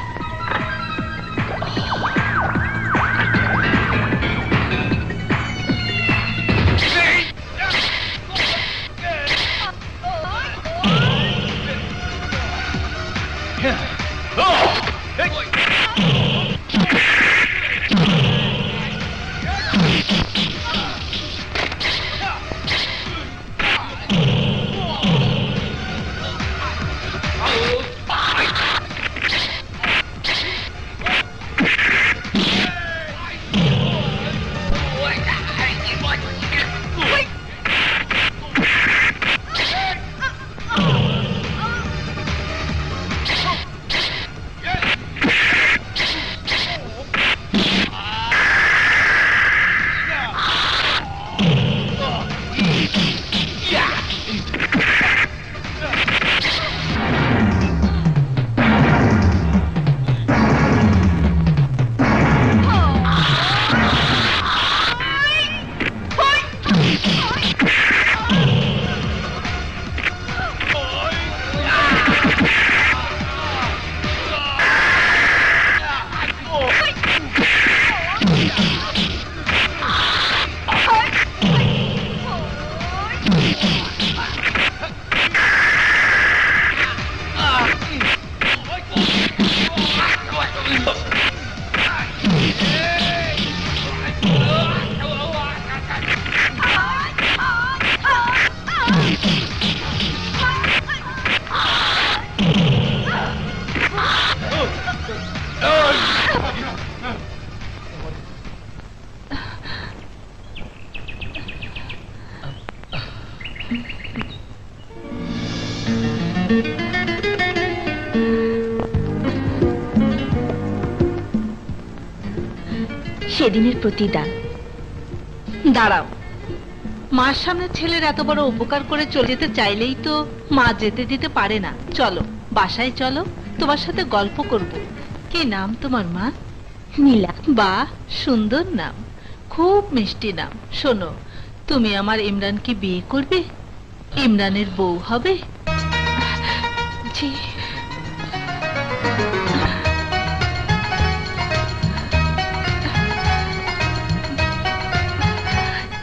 সেদিনের প্রতিদান। দাঁড়াও, মার সামনে ছেলের এত বড় উপকার করে চলে যেতে চাইলেই তো মা যেতে দিতে পারে না। চলো বাসায় চলো, তোমার সাথে গল্প করব। কি নাম তোমার মা? নীলা। বাহ, সুন্দর নাম, খুব মিষ্টি নাম। শোনো, তুমি আমার ইমরানকে বিয়ে করবে? ইমরানের বউ হবে? জি।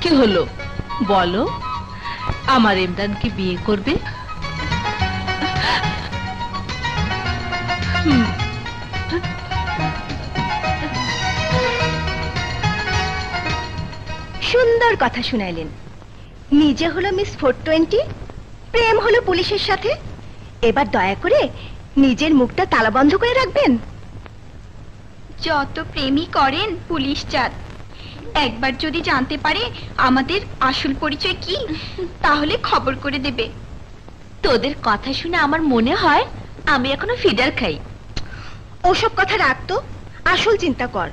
কি হলো বলো, আমার ইমরানকে বিয়ে করবে? সুন্দর কথা শুনাইলেন। নিজে হলো মিস 420, প্রেম হলো পুলিশের সাথে। এবার দয়া করে নিজের মুখটা তালা বন্ধ করে রাখবেন? যত প্রেমই করেন পুলিশ জাত, একবার যদি জানতে পারে আমাদের আসল পরিচয় কি, তাহলে খবর করে দেবে। তোদের কথা শুনে আমার মনে হয় আমি এখনো ফিডার খাই। ওসব কথা রাখতো, আসল চিন্তা কর।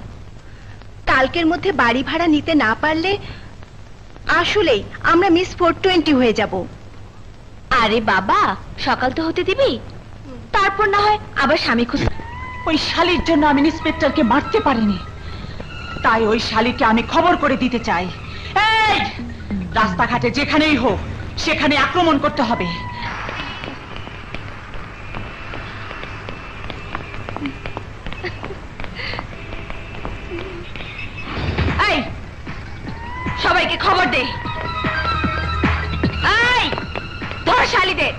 কালকের মধ্যে বাড়ি ভাড়া নিতে না পারলে আসলেই আমরা মিস 420 হয়ে যাব। আরে বাবা, সকাল তো হতে দিবি, তারপর না হয় আবার স্বামী খুঁজ। ওই শালির জন্য আমি ইন্সপেক্টরকে মারতে পারিনি, তাই ওই শালিকে আমি খবর করে দিতে চাই। এই রাস্তাঘাটে যেখানেই হোক সেখানে আক্রমণ করতে হবে। এই সবাইকে খবর দে, এই ধর শালিদের।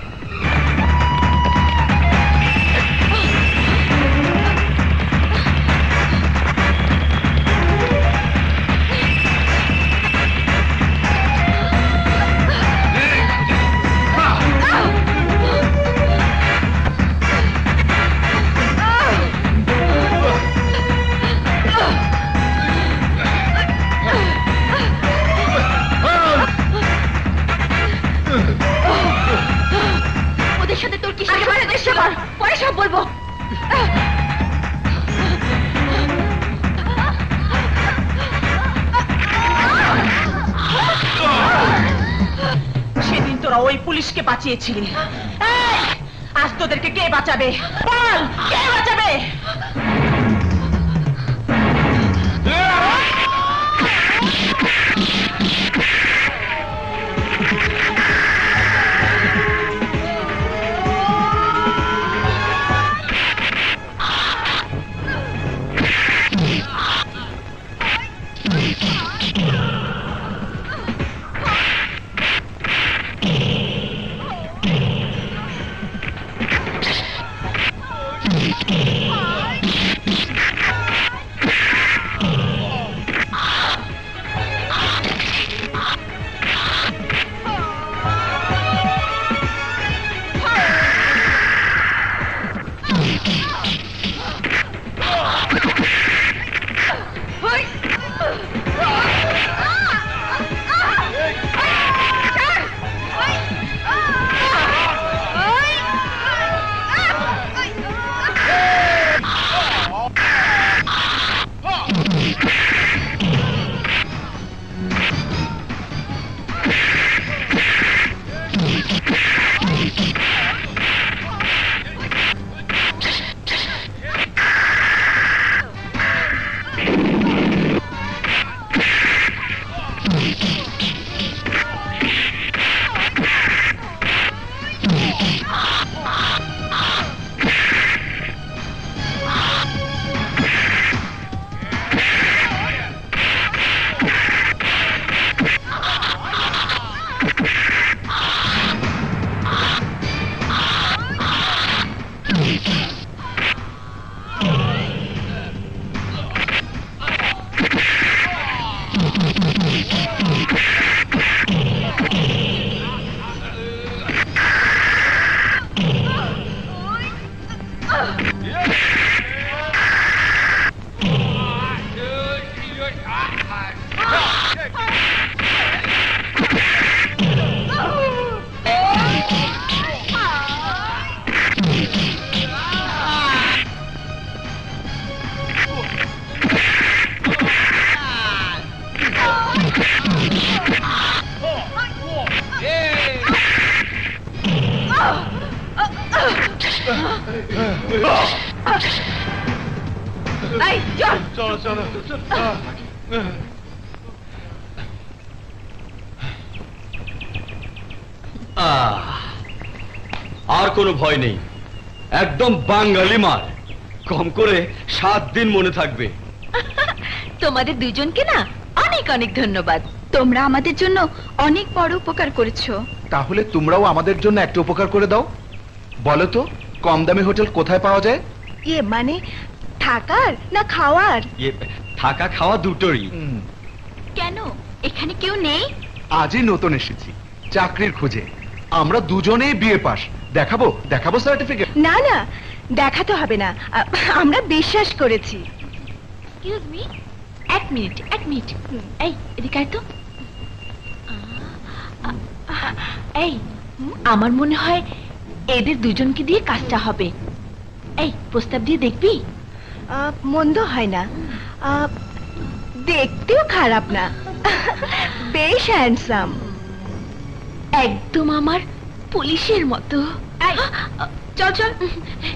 ওদের সাথে তোর কি পরে সব বলবো। সেদিন তোরা ওই পুলিশকে বাঁচিয়েছিলি, এই, আজ তোদেরকে কে বাঁচাবে? বল, কে বাঁচাবে? চলো চলো। আর কোনো ভয় নেই, একদম বাঙালি মাল, কম করে 7 দিন মনে থাকবে। তোমাদের দুজনকে না অনেক অনেক ধন্যবাদ, তোমরা আমাদের জন্য অনেক বড় উপকার করেছো। তাহলে তোমরাও আমাদের জন্য একটা উপকার করে দাও। বলো তো, কম দামি হোটেল কোথায় পাওয়া যায়? ইয়ে মানে থাকার না খাওয়ার? থাকা খাওয়া দুটোরই। কেন, এখানে কেউ নেই? আজই নতুন এসেছি চাকরির খোঁজে, আমরা দুজনেই বিএ পাস। দেখাবো দেখাবো সার্টিফিকেট? না না, দেখাতে হবে না, আমরা বিশ্বাস করেছি। এক্সকিউজ মি, এক মিনিট। এই এদিকে আয় তো। এই আমার মনে হয় এদের দুজনকে দিয়ে কাজটা হবে। এই প্রস্তাব দিয়ে দেখবি? মন্দ হয় না, দেখতেও খারাপ না, বেশ হ্যান্ডসাম, একদম আমার পুলিশের মতো। চল।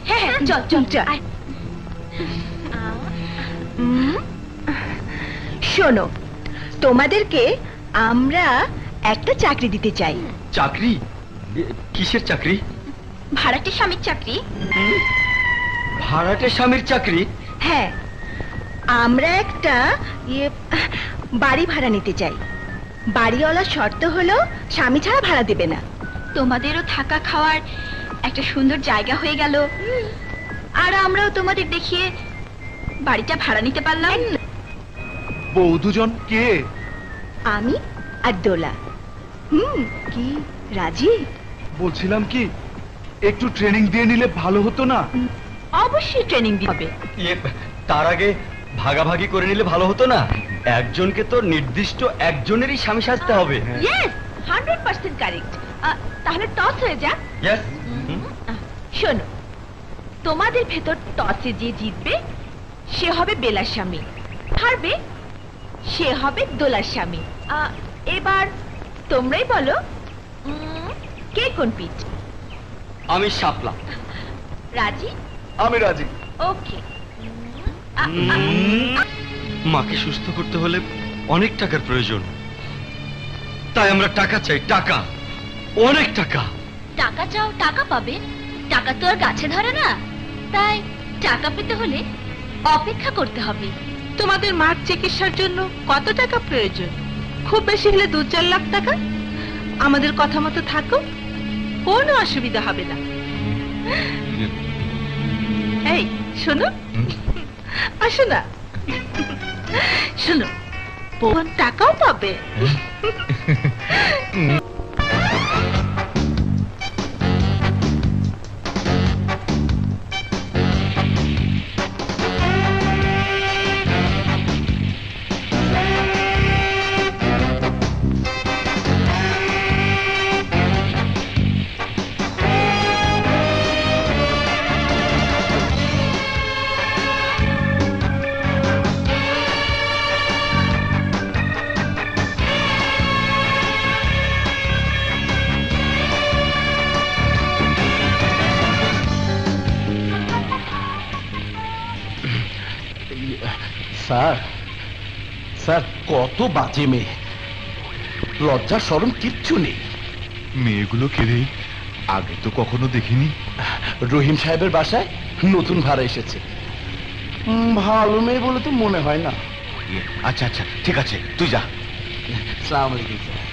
হ্যাঁ চল। শোনো, তোমাদেরকে আমরা একটা চাকরি দিতে চাই। চাকরি? কিসের চাকরি? ভাড়াটে স্বামীর চাকরি। ভাড়াটে স্বামীর চাকরি? হ্যাঁ, আমরা একটা বাড়ি ভাড়া নিতে চাই। বাড়িওয়ালার শর্ত হলো স্বামী ছাড়া ভাড়া দেবে না। তোমাদেরও থাকা খাওয়ার একটা সুন্দর জায়গা হয়ে গেল, আর আমরাও তোমাদের দেখিয়ে বাড়িটা ভাড়া নিতে পারলাম। বউ দুজন কে? আমি আর দোলা। কি রাজি? বলছিলাম কি, একটু ট্রেনিং দিয়ে নিলে ভালো হতো না? অবশ্যই ট্রেনিং দিতে হবে। তার আগে ভাগাভাগি করে নিলে ভালো হতো না? একজনকে তো নির্দিষ্ট একজনেরই স্বামী সাজতে হবে। Yes, 100% correct. তাহলে টস হয়ে যাক। ইয়েস। শোনো, তোমাদের ভেতর টসে যে জিতবে সে হবে বেলার স্বামী, হারবে সে হবে দোলার স্বামী। এবার তোমরাই বলো কে কোন পিচ? আমি শাপলা। রাজি? আমি রাজি। ওকে। মাকে সুস্থ করতে হলে অনেক টাকার প্রয়োজন, তাই আমরা টাকা চাই, টাকা, অনেক টাকা। টাকা চাও, টাকা পাবে। টাকা তো আর গাছে ধরে না, তাই টাকা পেতে হলে অপেক্ষা করতে হবে। তোমাদের মার চিকিৎসার জন্য কত টাকা প্রয়োজন? খুব বেশি হলে 2-4 লাখ টাকা। আমাদের কথা মতো থাকো, কোনো অসুবিধা হবে না। এই শোনো, আসো না, শোনো, বোন টাকাও পাবে। স্যার কত বাজে মেয়ে, লজ্জা শরম কিচ্ছু নেই। মেয়েগুলো কে রে? আগে তো কখনো দেখিনি। রহিম সাহেবের বাসায় নতুন ভাড়া এসেছে। ভালো মেয়ে বলে তো মনে হয় না। আচ্ছা আচ্ছা, ঠিক আছে, তুই যা। আসসালামু আলাইকুম স্যার।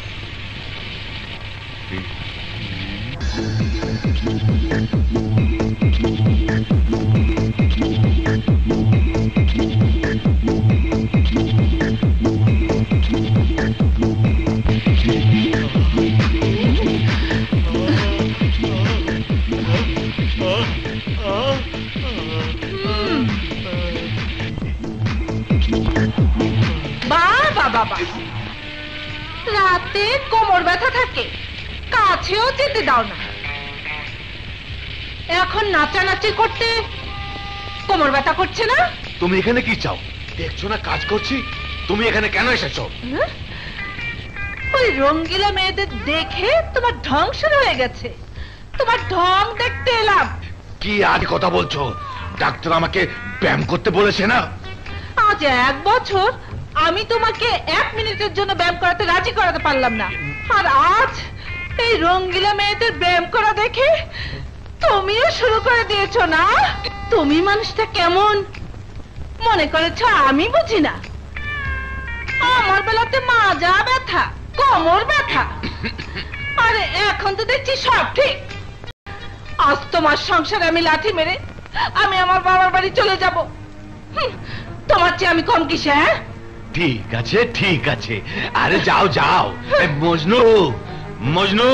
বাবা, রাতে কোমর ব্যথা থাকে, কাছেও যেতে দাও না। এখন নাচানাচি করতে কোমর ব্যথা করছে না? তুমি এখানে কি চাও? দেখছো না কাজ করছি? তুমি এখানে কেন এসেছো? ওই রঙ্গিলা মেয়েদের দেখে তোমার ঢং শুরু হয়ে গেছে। তোমার ঢং দেখতে এলাম। কি আজ কথা বলছো? ডাক্তার আমাকে ব্যায়াম করতে বলেছে না? আজ 1 বছর আমি তোমাকে 1 মিনিটের জন্য ব্যায়াম করাতে রাজি করাতে পারলাম না, আর আজ এই রঙ্গিলা মেয়েদের ব্যায়াম করা দেখে তুমিও শুরু করে দিয়েছো না? তুমি মানুষটা কেমন মনে করেছো আমি বুঝি না? আমার বেলাতে মাজা ব্যথা, কোমর ব্যথা, আরে এখন তো দেখছি সব ঠিক। আজ তোমার সংসারে আমি লাথি মেরে আমি আমার বাবার বাড়ি চলে যাব। তোমার চেয়ে আমি কম কিসে? হ্যাঁ, ঠিক আছে ঠিক আছে, আরে যাও যাও। মজনু মজনু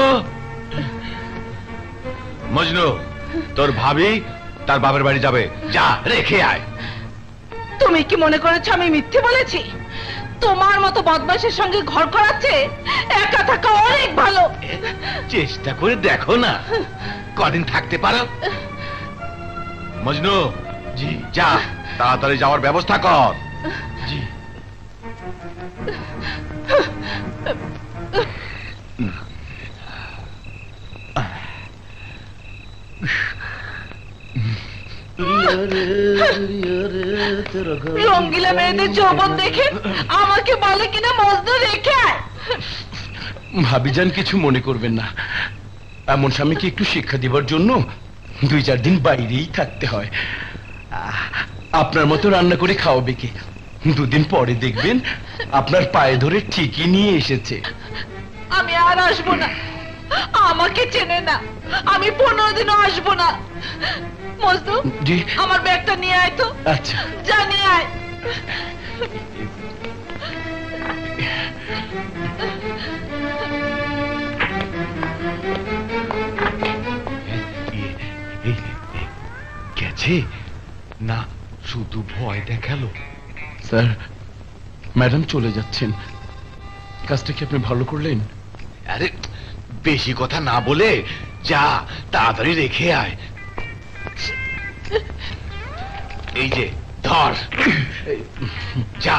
মজনু, তোর ভাবি তার বাপের বাড়ি যাবে, যা রেখে আয়। তুমি কি মনে করেছো আমি মিথ্যে বলেছি? তোমার মতো বদমাশের সঙ্গে ঘর করাচ্ছে একা থাকা অনেক ভালো। চেষ্টা করে দেখো না, কদিন থাকতে পারো। মজনু, জি, যা তাড়াতাড়ি যাওয়ার ব্যবস্থা কর। জি। রঙ্গিলা মেয়েদের যৌবন দেখে আমাকে বলে কিনা মজনু রেখে আয়। ভাবিজান কিছু মনে করবেন না, এমন স্বামীকে একটু শিক্ষা দিবার জন্য 2-4 দিন বাইরেই থাকতে হয়। আপনার মতো রান্না করে খাওয়াবে কে? 2 দিন পরে দেখবেন আপনার পায়ে ধরে ঠিকই নিয়ে এসেছে। আমি আর আসবো না, আমাকে চেনে না, আমি 15 দিনও আসবো না। মজনু, জি, আমার ব্যাগটা নিয়ে আয় তো। আচ্ছা, যা নিয়ে আয়। গেছে না, শুধু ভয় দেখালো। স্যার, ম্যাডাম চলে যাচ্ছেন, কাজটা কি আপনি ভালো করলেন? আরে বেশি কথা না বলে যা তাড়াতাড়ি রেখে আয়। এই যে ধর, যা।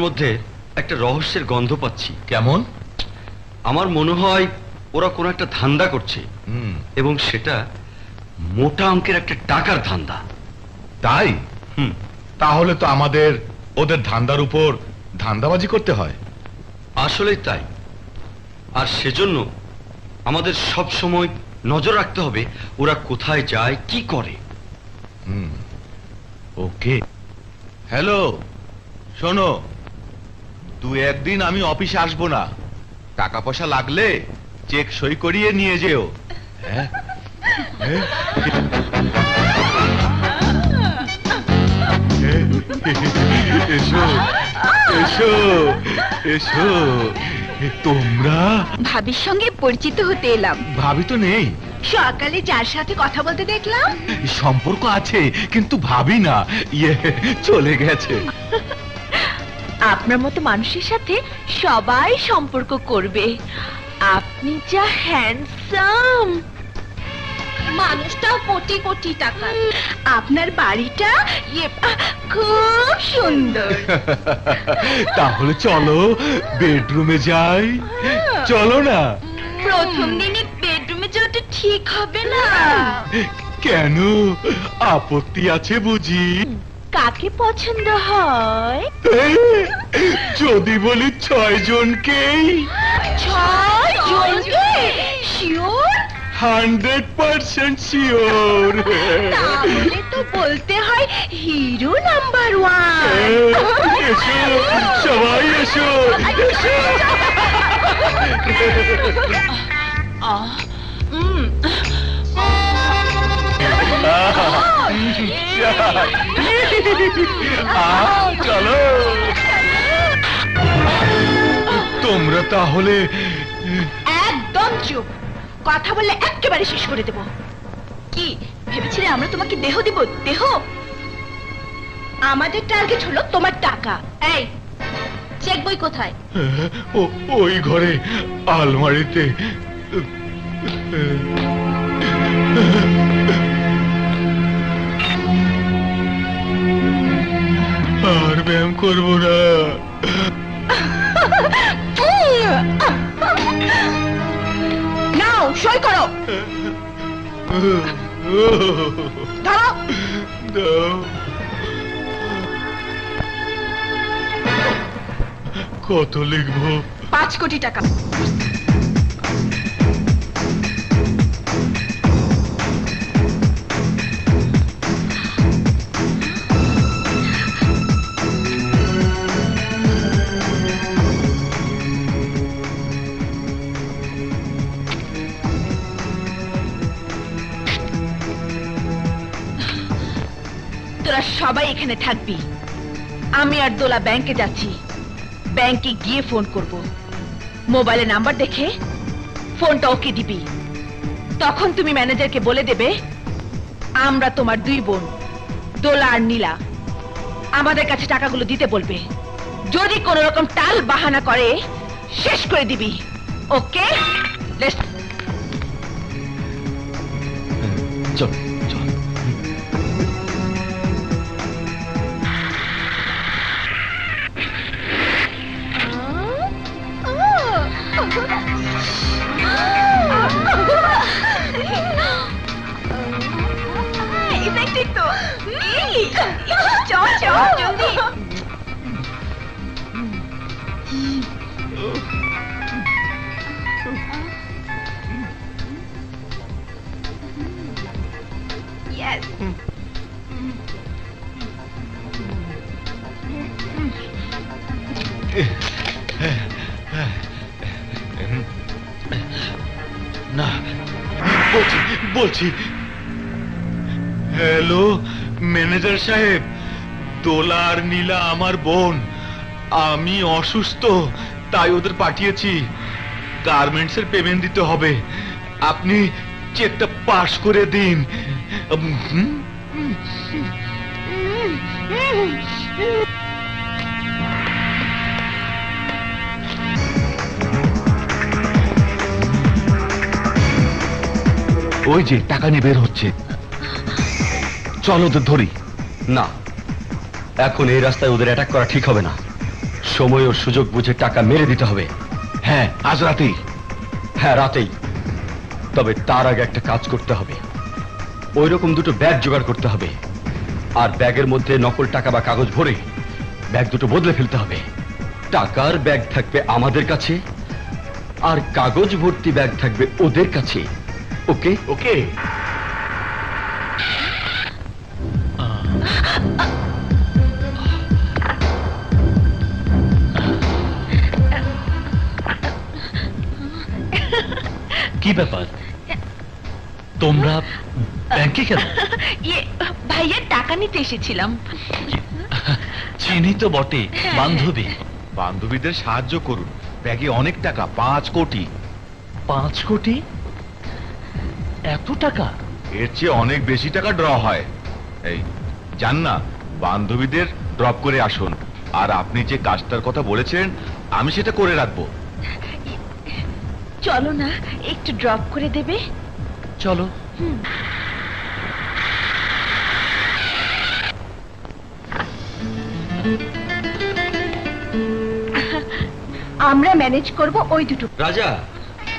মধ্যে একটা রহস্যের গন্ধ পাচ্ছি। কেমন? আমার মনে হয় ওরা কোনো একটা ধান্দা করছে, এবং সেটা মোটা অঙ্কের একটা টাকার ধান্দা। তাই? তাহলে তো আমাদের ওদের ধান্দার উপর ধান্দাবাজি করতে হয়। আসলেই তাই। আর সেজন্য আমাদের সব সময় নজর রাখতে হবে ওরা কোথায় যায়, কি করে। ওকে। হ্যালো, শোনো, 2-1 দিন আমি অফিসে আসবো না। টাকা পয়সা লাগলে চেক সই করিয়ে নিয়ে যেও। হ্যাঁ, এসো এসো এসো। তোমরা? ভাবির সঙ্গে পরিচিত হতে এলাম। ভাবি তো নেই। সকালে যার সাথে কথা বলতে দেখলাম। সম্পর্ক আছে কিন্তু ভাবি না, চলে গেছে। আপনার মতো মানুষের সাথে সবাই সম্পর্ক করবে। আপনি যা হ্যান্ডসাম। মানুষটাও কোটি কোটি টাকা। আপনার বাড়িটা খুব সুন্দর। তাহলে চলো বেডরুমে যাই। চলো না। প্রথম দিনে বেডরুমে যাওয়াটা ঠিক হবে না। কেন, আপত্তি আছে বুঝি? কাকে পছন্দ হয়? যদি বলি 6 জনকেই। 6 জনকে? শিওর? 100% শিওর। তাহলে তো বলতে হয় হিরো নাম্বার 1। এসো সবাই, এসো এসো। চলো। তোমরা তাহলে একদম চুপ, কথা বললে একেবারে শেষ করে দেব। কি ভেবেছিলে আমরা তোমাকে দেহ দিব? দেহ? আমাদের টার্গেট হলো তোমার টাকা। এই চেক বই কোথায়? ওই ঘরে আলমারিতে। আর ব্যায়াম করবো না। নাও সই করো। ধরো। কত লিখবো? 5 কোটি টাকা। তোরা সবাই এখানে থাকবি। আমি আর দোলা ব্যাংকে যাচ্ছি। ব্যাংকে গিয়ে ফোন করব। মোবাইলে নাম্বার দেখে ফোনটা ওকে দিবি। তখন তুমি ম্যানেজারকে বলে দেবে আমরা তোমার দুই বোন দোলা আর নীলা, আমাদের কাছে টাকাগুলো দিতে বলবে। যদি কোনো রকম টাল বাহানা করে শেষ করে দিবি। ওকে? চল চল। ইফেক্টিভ তো। চল চল জলদি। Yes. না, বলছি হ্যালো ম্যানেজার সাহেব, দোলা আর নীলা আমার বোন। আমি অসুস্থ, তাই ওদের পাঠিয়েছি। গার্মেন্টস এর পেমেন্ট দিতে হবে, আপনি চেকটা পাস করে দিন। ওই যে টাকা নিয়ে বের হচ্ছে, চল ওদের ধরি। না, এখন এই রাস্তায় ওদের অ্যাটাক করা ঠিক হবে না। সময় ও সুযোগ বুঝে টাকা মেরে দিতে হবে। হ্যাঁ, আজ রাতেই। হ্যাঁ, রাতেই। তবে তার আগে একটা কাজ করতে হবে। ওই রকম দুটো ব্যাগ জোগাড় করতে হবে, আর ব্যাগের মধ্যে নকল টাকা বা কাগজ ভরে ব্যাগ দুটো বদলে ফেলতে হবে। টাকার ব্যাগ থাকবে আমাদের কাছে, আর কাগজ ভর্তি ব্যাগ থাকবে ওদের কাছে। ওকে? ওকে। কি ব্যাপার, তোমরা ব্যাংকে কেন? ভাইয়ের টাকা নিতে এসেছিলাম। চিনি তো বটে, বান্ধবী। বান্ধবীদের সাহায্য করুন, ব্যাগে অনেক টাকা, 5 কোটি। 5 কোটি? এত টাকা? এর চেয়ে অনেক বেশি টাকা ড্র হয়। এই জান না, বান্ধবীদের ড্রপ করে আসুন। আর আপনি যে কাজটার কথা বলেছেন আমি সেটা করে রাখবো। চলো না, একটু ড্রপ করে দেবে? চলো। আমরা ম্যানেজ করব ওই দুটো। রাজা,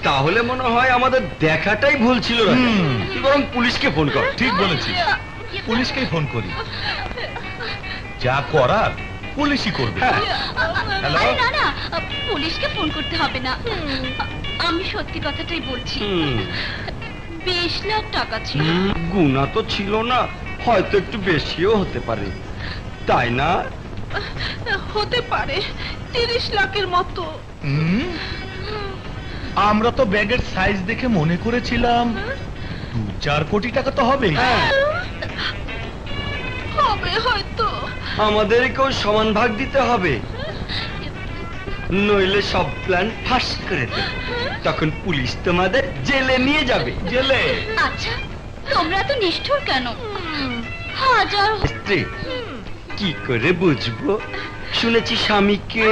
তাহলে মনে হয় আমাদের দেখাটাই ভুল ছিল। রাজা, তুই বরং পুলিশকে ফোন কর। ঠিক বলেছিস, পুলিশকেই ফোন করি। যা করার পুলিশই করবে। হ্যালো? না না, পুলিশকে ফোন করতে হবে না। আমি সত্যি কথাটাই বলছি। 20 লাখ টাকা ছিল। গুণা তো ছিল না, হয়তো একটু বেশিও হতে পারে, তাই না? হতে পারে 30 লাখের মতো। আমরা তো ব্যাগের সাইজ দেখে মনে করেছিলাম 2-4 কোটি টাকা তো হবে। হবে হয়তো। আমাদেরকেও সমান ভাগ দিতে হবে, নইলে সব প্ল্যান ফাঁস করে দেবে। তখন পুলিশ তোমাদের জেলে নিয়ে যাবে। জেলে? আচ্ছা, তোমরা তো নিষ্ঠুর কেন? হাজার স্ত্রী কি করে বুঝবো? শুনেছি স্বামীকে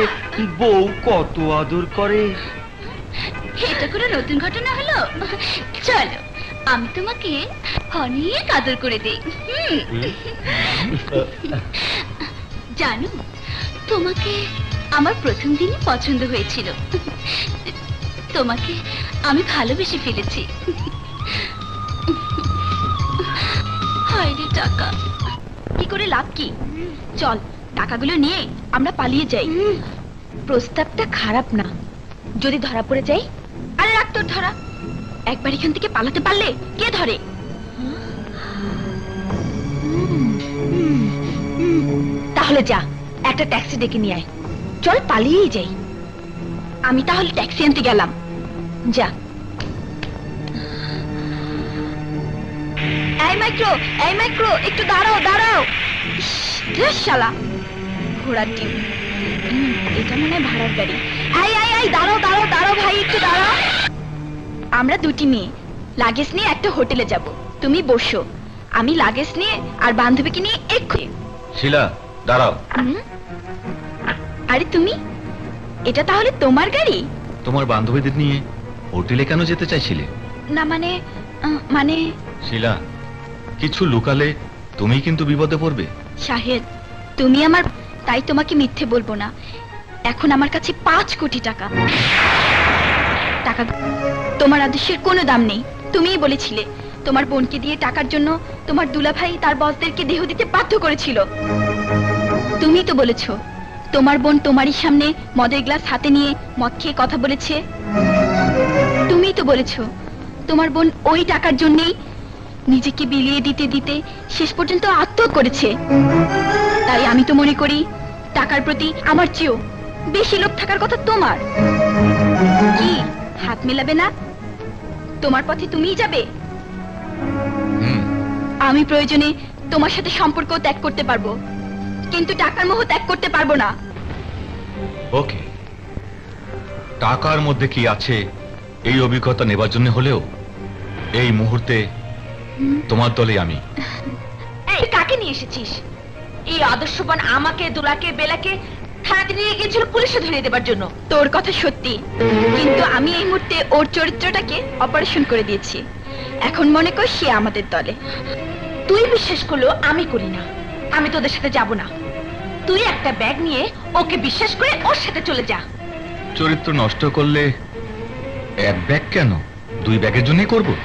বউ কত আদর করে। এটা করে নতুন ঘটনা হলো? চলো, আমি তোমাকে অনেক আদর করে দেই। জানো, তোমাকে আমার প্রথম দিনই পছন্দ হয়েছিল। তোমাকে আমি ভালোবেসে ফেলেছি। হায়রে টাকা, কি করে লাভ কি? চল, টাকাগুলো নিয়ে আমরা পালিয়ে যাই। প্রস্তাবটা খারাপ না, যদি ধরা পড়ে যাই। আরে রাখ তোর ধরা, একবার এখান থেকে পালাতে পারলে কে ধরে? তাহলে যা, একটা ট্যাক্সি ডেকে নিয়ে আয়। চল পালিয়েই যাই। আমি তাহলে ট্যাক্সি আনতে গেলাম। যা। এই মাইক্রো, একটু দাঁড়াও দাঁড়াও। শালা ঘোড়ার ডিম। এটা মনে হয় ভাড়ার গাড়ি। আই আই আই, দাঁড়াও দাঁড়াও দাঁড়াও ভাই, একটু দাঁড়াও। আমরা দুটি মেয়ে লাগেজ নিয়ে একটা হোটেলে যাব, তুমি বসো, আমি লাগেজ নিয়ে আর বান্ধবীকে নিয়ে এক্ষুনি। শিলা দাঁড়াও। আরে তুমি, এটা তাহলে তোমার গাড়ি? তোমার বান্ধবীদের নিয়ে হোটেলে কেন যেতে চাইছিলে? না মানে মানে শিলা, কিছু লুকালে তুমি কিন্তু বিপদে পড়বে। শাহেদ, তুমি আমার, তাই তোমাকে মিথ্যে বলবো না। এখন আমার কাছে 5 কোটি টাকা। টাকা তোমার আদেশের কোনো দাম নেই। তুমিই বলেছিলে তোমার বোনকে দিয়ে টাকার জন্য তোমার দুলাভাই তার বসদেরকে দেহ দিতে বাধ্য করেছিল। তুমি তো বলেছো তোমার বোন তোমারই সামনে মদের গ্লাস হাতে নিয়ে মদ খেয়ে কথা বলেছে। তুমি তো বলেছো তোমার বোন ওই টাকার জন্যই নিজেকে বিলিয়ে দিতে দিতে শেষ পর্যন্ত আত্মহত্যা করেছে। তাই আমি তো মনে করি টাকার প্রতি আমার চেয়েও বেশি লোভ থাকার কথা তোমার। কি হাত মেলাবে না? তোমার পথে তুমিই যাবে। আমি প্রয়োজনে তোমার সাথে সম্পর্ক ত্যাগ করতে পারবো, কিন্তু টাকার মোহ ত্যাগ করতে পারবো না। ওকে, টাকার মধ্যে কি আছে এই অভিজ্ঞতা নেবার জন্য হলেও এই মুহূর্তে তোমার দলে আমি। এই কাকে নিয়ে এসেছিস? এই আদর্শবান আমাকে, দুলাকে, বেলাকে থানাতে নিয়ে গিয়েছিল পুলিশে ধরিয়ে দেবার জন্য। তোর কথা সত্যি, কিন্তু আমি এই মুহূর্তে ওর চরিত্রটাকে অপারেশন করে দিয়েছি। এখন মনে কর সে আমাদের দলে। তুই বিশ্বাস করলো আমি করি না। আমি তোদের সাথে যাব না। তুই একটা ব্যাগ নিয়ে ওকে বিশ্বাস করে ওর সাথে চলে যা। চরিত্র নষ্ট করলে এক ব্যাগ কেন, 2 ব্যাগের জন্যই করবো।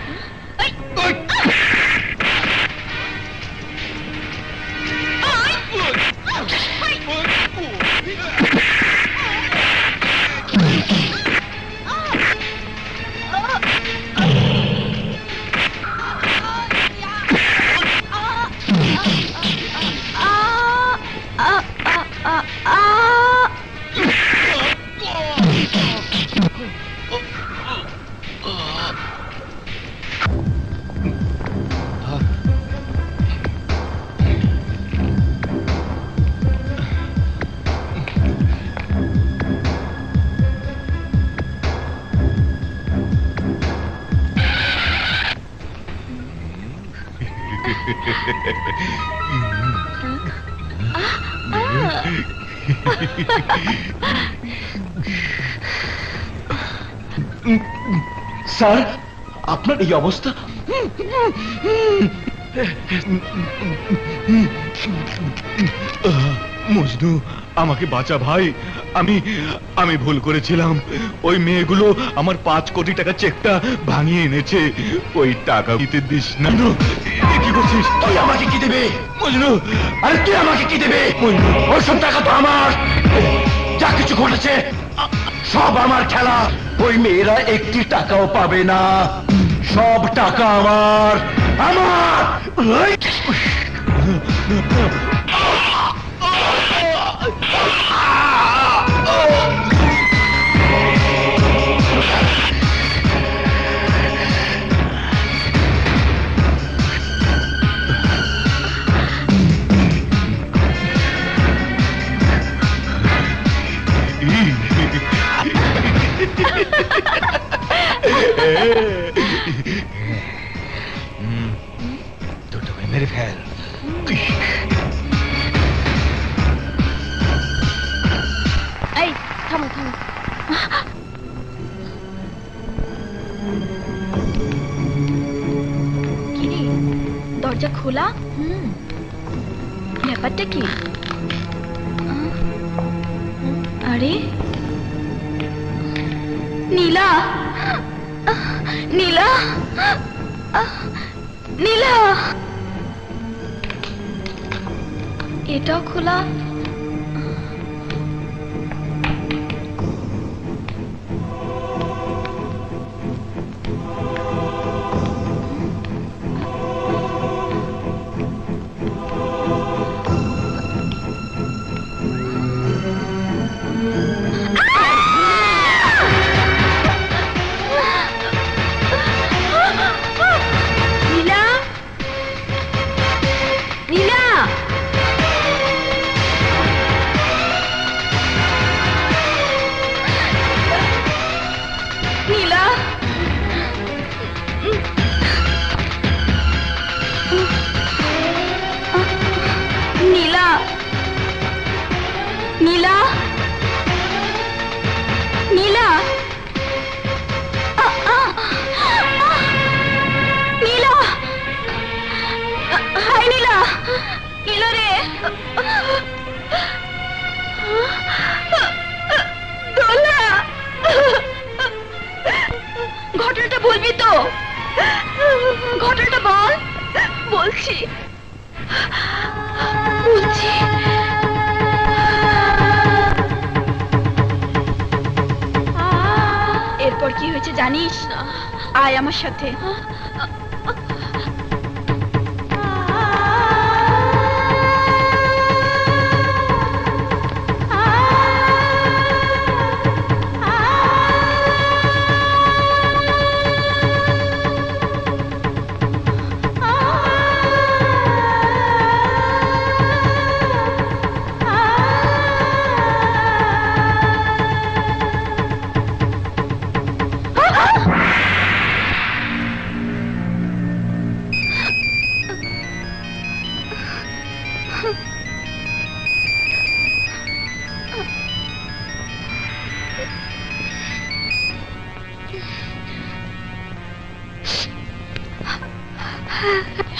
স্যার, আপনার এই অবস্থা। মজনু, আমাকে বাঁচা ভাই। আমি ভুল করেছিলাম। ওই মেয়েগুলো আমার 5 কোটি টাকা চেকটা ভাঙিয়ে এনেছে। ওই টাকা দিতে দিস না। কি করছিস তুই? আমাকে কি দেবে মজনু? আরে তুই আমাকে কি দেবে? ওই সব টাকা তো আমার। যা কিছু ঘটেছে সব আমার খেলা। ওই মেয়েরা 1টি টাকাও পাবে না। সব টাকা আমার আমার। দুটো মেরে ফেল। এই থামো থামো। কি রে, দরজা খোলা? ব্যাপারটা কি? আরে নীলা, নীলা, নীলা, এটাও খোলা। নীলা, নীলা, এলো রে দোলা, ঘটনাটা বলবি তো? ঘটনাটা বল। বলছি বলছি এরপর কি হয়েছে জানিস? আয় আমার সাথে।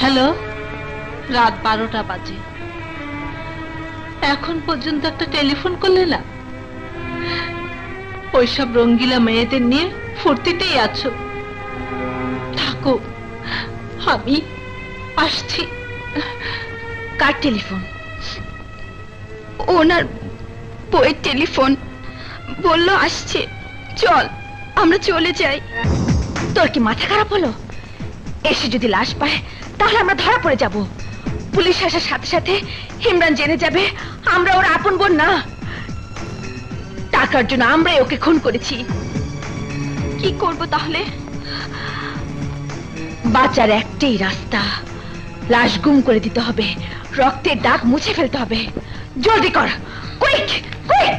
হ্যালো, রাত 12টা বাজে, এখন পর্যন্ত একটা টেলিফোন করলে না? ওইসব রঙ্গিলা মেয়েদের নিয়ে ফুর্তিতেই আছো। থাকো, আমি আসছি। কার টেলিফোন? ওনার বইয়ের টেলিফোন। বললো আসছে, চল আমরা চলে যাই। তোর কি মাথা খারাপ হলো? এসে যদি লাশ পায় তাহলে আমরা ধরা পড়ে যাব। পুলিশ আসার সাথে সাথে ইমরান জেনে যাবে আমরা ওর আপন বোন না। টাকার জন্য আমরাই ওকে খুন করেছি। কি করব তাহলে? বাঁচার একটাই রাস্তা, লাশ গুম করে দিতে হবে, রক্তের দাগ মুছে ফেলতে হবে। জলদি কর, কুইক কুইক।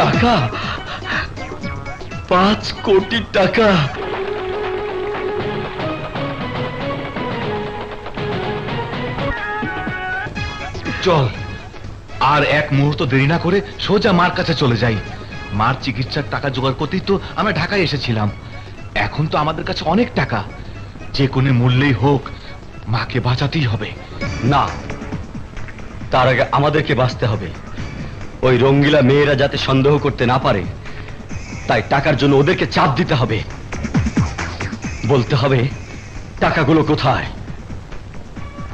টাকা, 5 কোটি টাকা। চল, আর এক মুহূর্ত দেরি না করে সোজা মার কাছে চলে যাই। মার চিকিৎসার টাকা জোগাড় করতেই তো আমরা ঢাকায় এসেছিলাম। এখন তো আমাদের কাছে অনেক টাকা, যে কোনো মূল্যেই হোক মাকে বাঁচাতেই হবে। না, তার আগে আমাদেরকে বাঁচতে হবে। ওই রঙ্গিলা মেয়েরা যাতে সন্দেহ করতে না পারে, তাই টাকার জন্য ওদেরকে চাপ দিতে হবে। বলতে হবে টাকাগুলো কোথায়,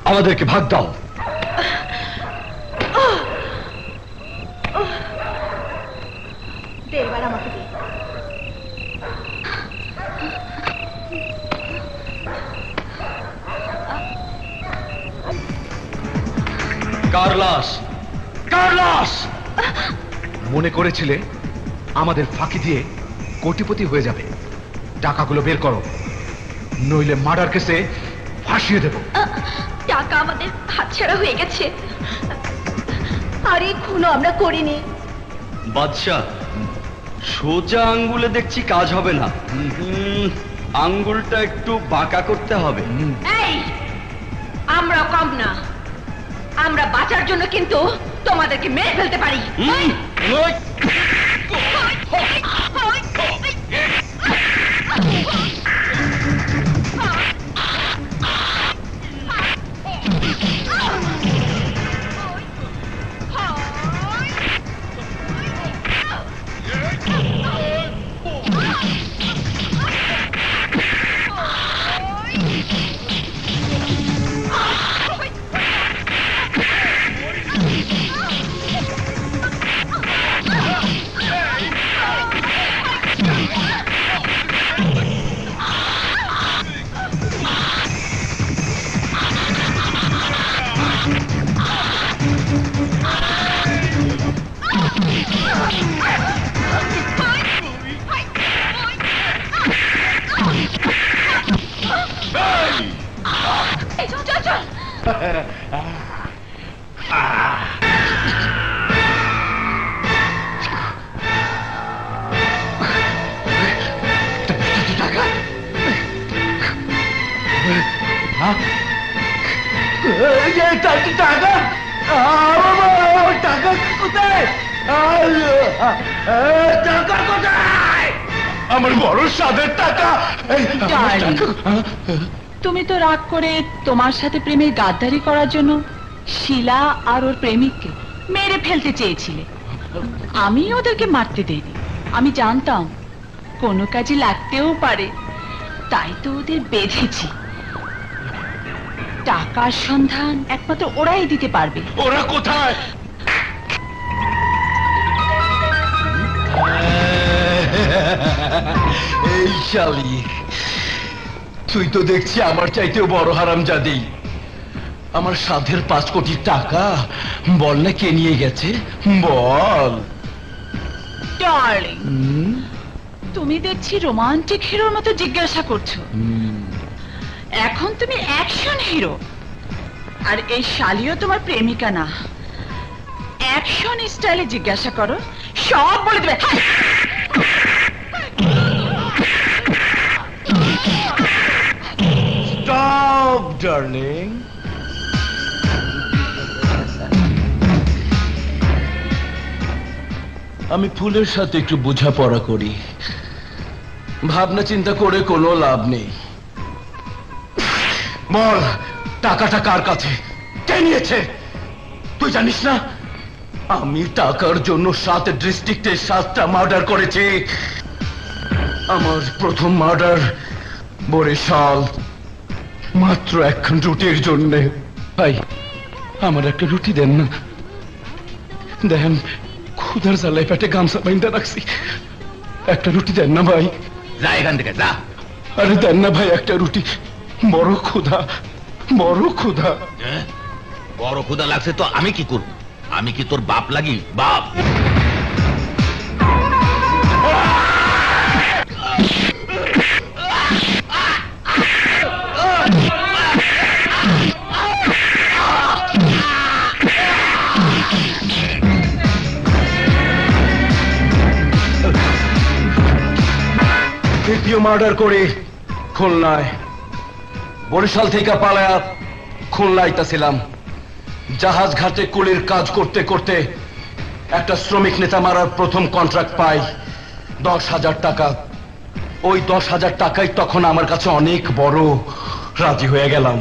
আমাদেরকে ভাগ দাও। এবার আমাকে দে। কার্লাস, কার্লাস! মনে করেছিলে আমাদের ফাঁকি দিয়ে কোটিপতি হয়ে যাবে? টাকাগুলো বের করো, নইলে মার্ডার কেসে ফাঁসিয়ে দেব। টাকা আমাদের হাতছাড়া হয়ে গেছে, আর এই খুনও আমরা করিনি। বাদশাহ, সোজা আঙ্গুলে দেখছি কাজ হবে না, আঙ্গুলটা একটু বাঁকা করতে হবে। এই, আমরা কম না, আমরা বাঁচার জন্য কিন্তু তোমাদেরকে মেরে ফেলতে পারি। আমার বড় সাদের টাকা। তুমি তো রাগ করে তোমার সাথে প্রেমের গাদ্দারি করার জন্য শিলা আর ওর প্রেমিককে মেরে ফেলতে চেয়েছিলে। আমি ওদেরকে মারতে দেইনি, আমি জানতাম কোনো কাজে লাগতেও পারে, তাই তো ওদের বেঁধেছি। টাকার সন্ধান একমাত্র ওরাই দিতে পারবে। ওরা কোথায়? এই শালি, তুই তো দেখছি আমার চাইতেও বড় হারামজাদি। আমার সাধের 5 কোটি টাকা বল না কে নিয়ে গেছে, বল। ডার্লিং, তুমি দেখছি রোমান্টিক হিরোর মতো জিজ্ঞাসা করছো। এখন তুমি অ্যাকশন হিরো, আর এই শালিও তোমার প্রেমিকা না। অ্যাকশন স্টাইলে জিজ্ঞাসা করো, সব বলে দেবে। Stop, darling. আমি ফুলের সাথে একটু বোঝাপড়া করি, ভাবনা চিন্তা করে কোনো লাভ নেই। বল, টাকাটা কার কাছে, কে নিয়েছে? তুই জানিস না আমি টাকার জন্য 7 ডিস্ট্রিক্টে 7টা মার্ডার করেছি। আমার প্রথম মার্ডার বরিশাল, মাত্র 1 রুটির জন্য। ভাই, আমার একটা রুটি দেন না। দেন, ক্ষুধার জ্বালায় পেটে গামছা বাইন্দা রাখছি, একটা রুটি দেন না ভাই। যা এখান থেকে যা। আরে দেন না ভাই একটা রুটি, বড় ক্ষুধা, বড় ক্ষুধা। বড় ক্ষুধা লাগছে তো আমি কি করব? আমি কি তোর বাপ লাগি? বাপ দ্বিতীয় মার্ডার করে খুলনায়, বরিশাল থেকে পালায়া খুলনায় ছিলাম। জাহাজ ঘাটে কুলির কাজ করতে করতে একটা শ্রমিক নেতা মারার প্রথম কন্ট্রাক্ট পাই, 10,000 টাকা। ওই 10,000 টাকাই তখন আমার কাছে অনেক বড়, রাজি হয়ে গেলাম।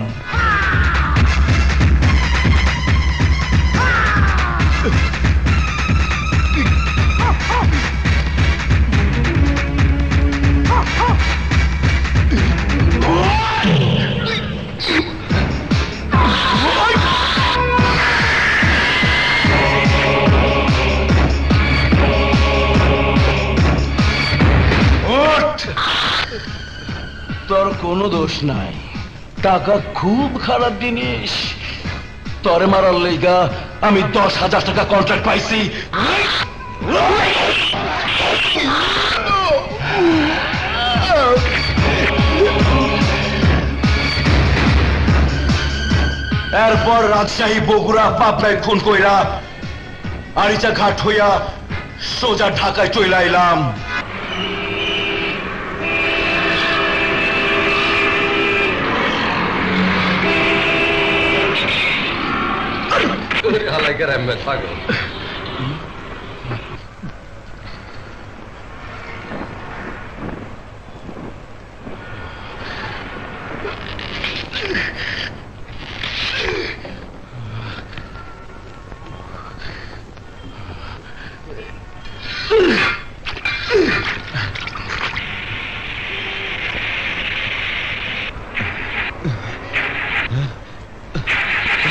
তোর কোনো দোষ নাই, টাকা খুব খারাপ জিনিস। তরে মারার লেগা আমি 10,000 টাকা কন্ট্রাক্ট পাইছি। এরপর রাজশাহী, বগুড়া, পাবনায় খুন কইরা আরিচা ঘাট হইয়া সোজা ঢাকায় চলে আইলাম।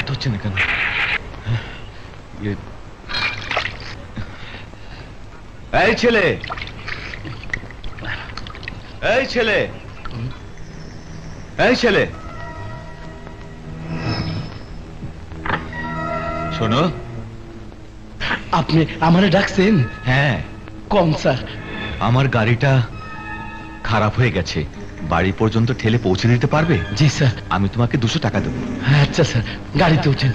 হচ্ছে না কেন? এই ছেলে, এই ছেলে, এই ছেলে, শোনো। আপনি আমারে ডাকছেন? হ্যাঁ। কম স্যার, আমার গাড়িটা খারাপ হয়ে গেছে, বাড়ি পর্যন্ত ঠেলে পৌঁছে দিতে পারবে? জি স্যার। আমি তোমাকে 200 টাকা দেবো। আচ্ছা স্যার, গাড়িতে উঠেন।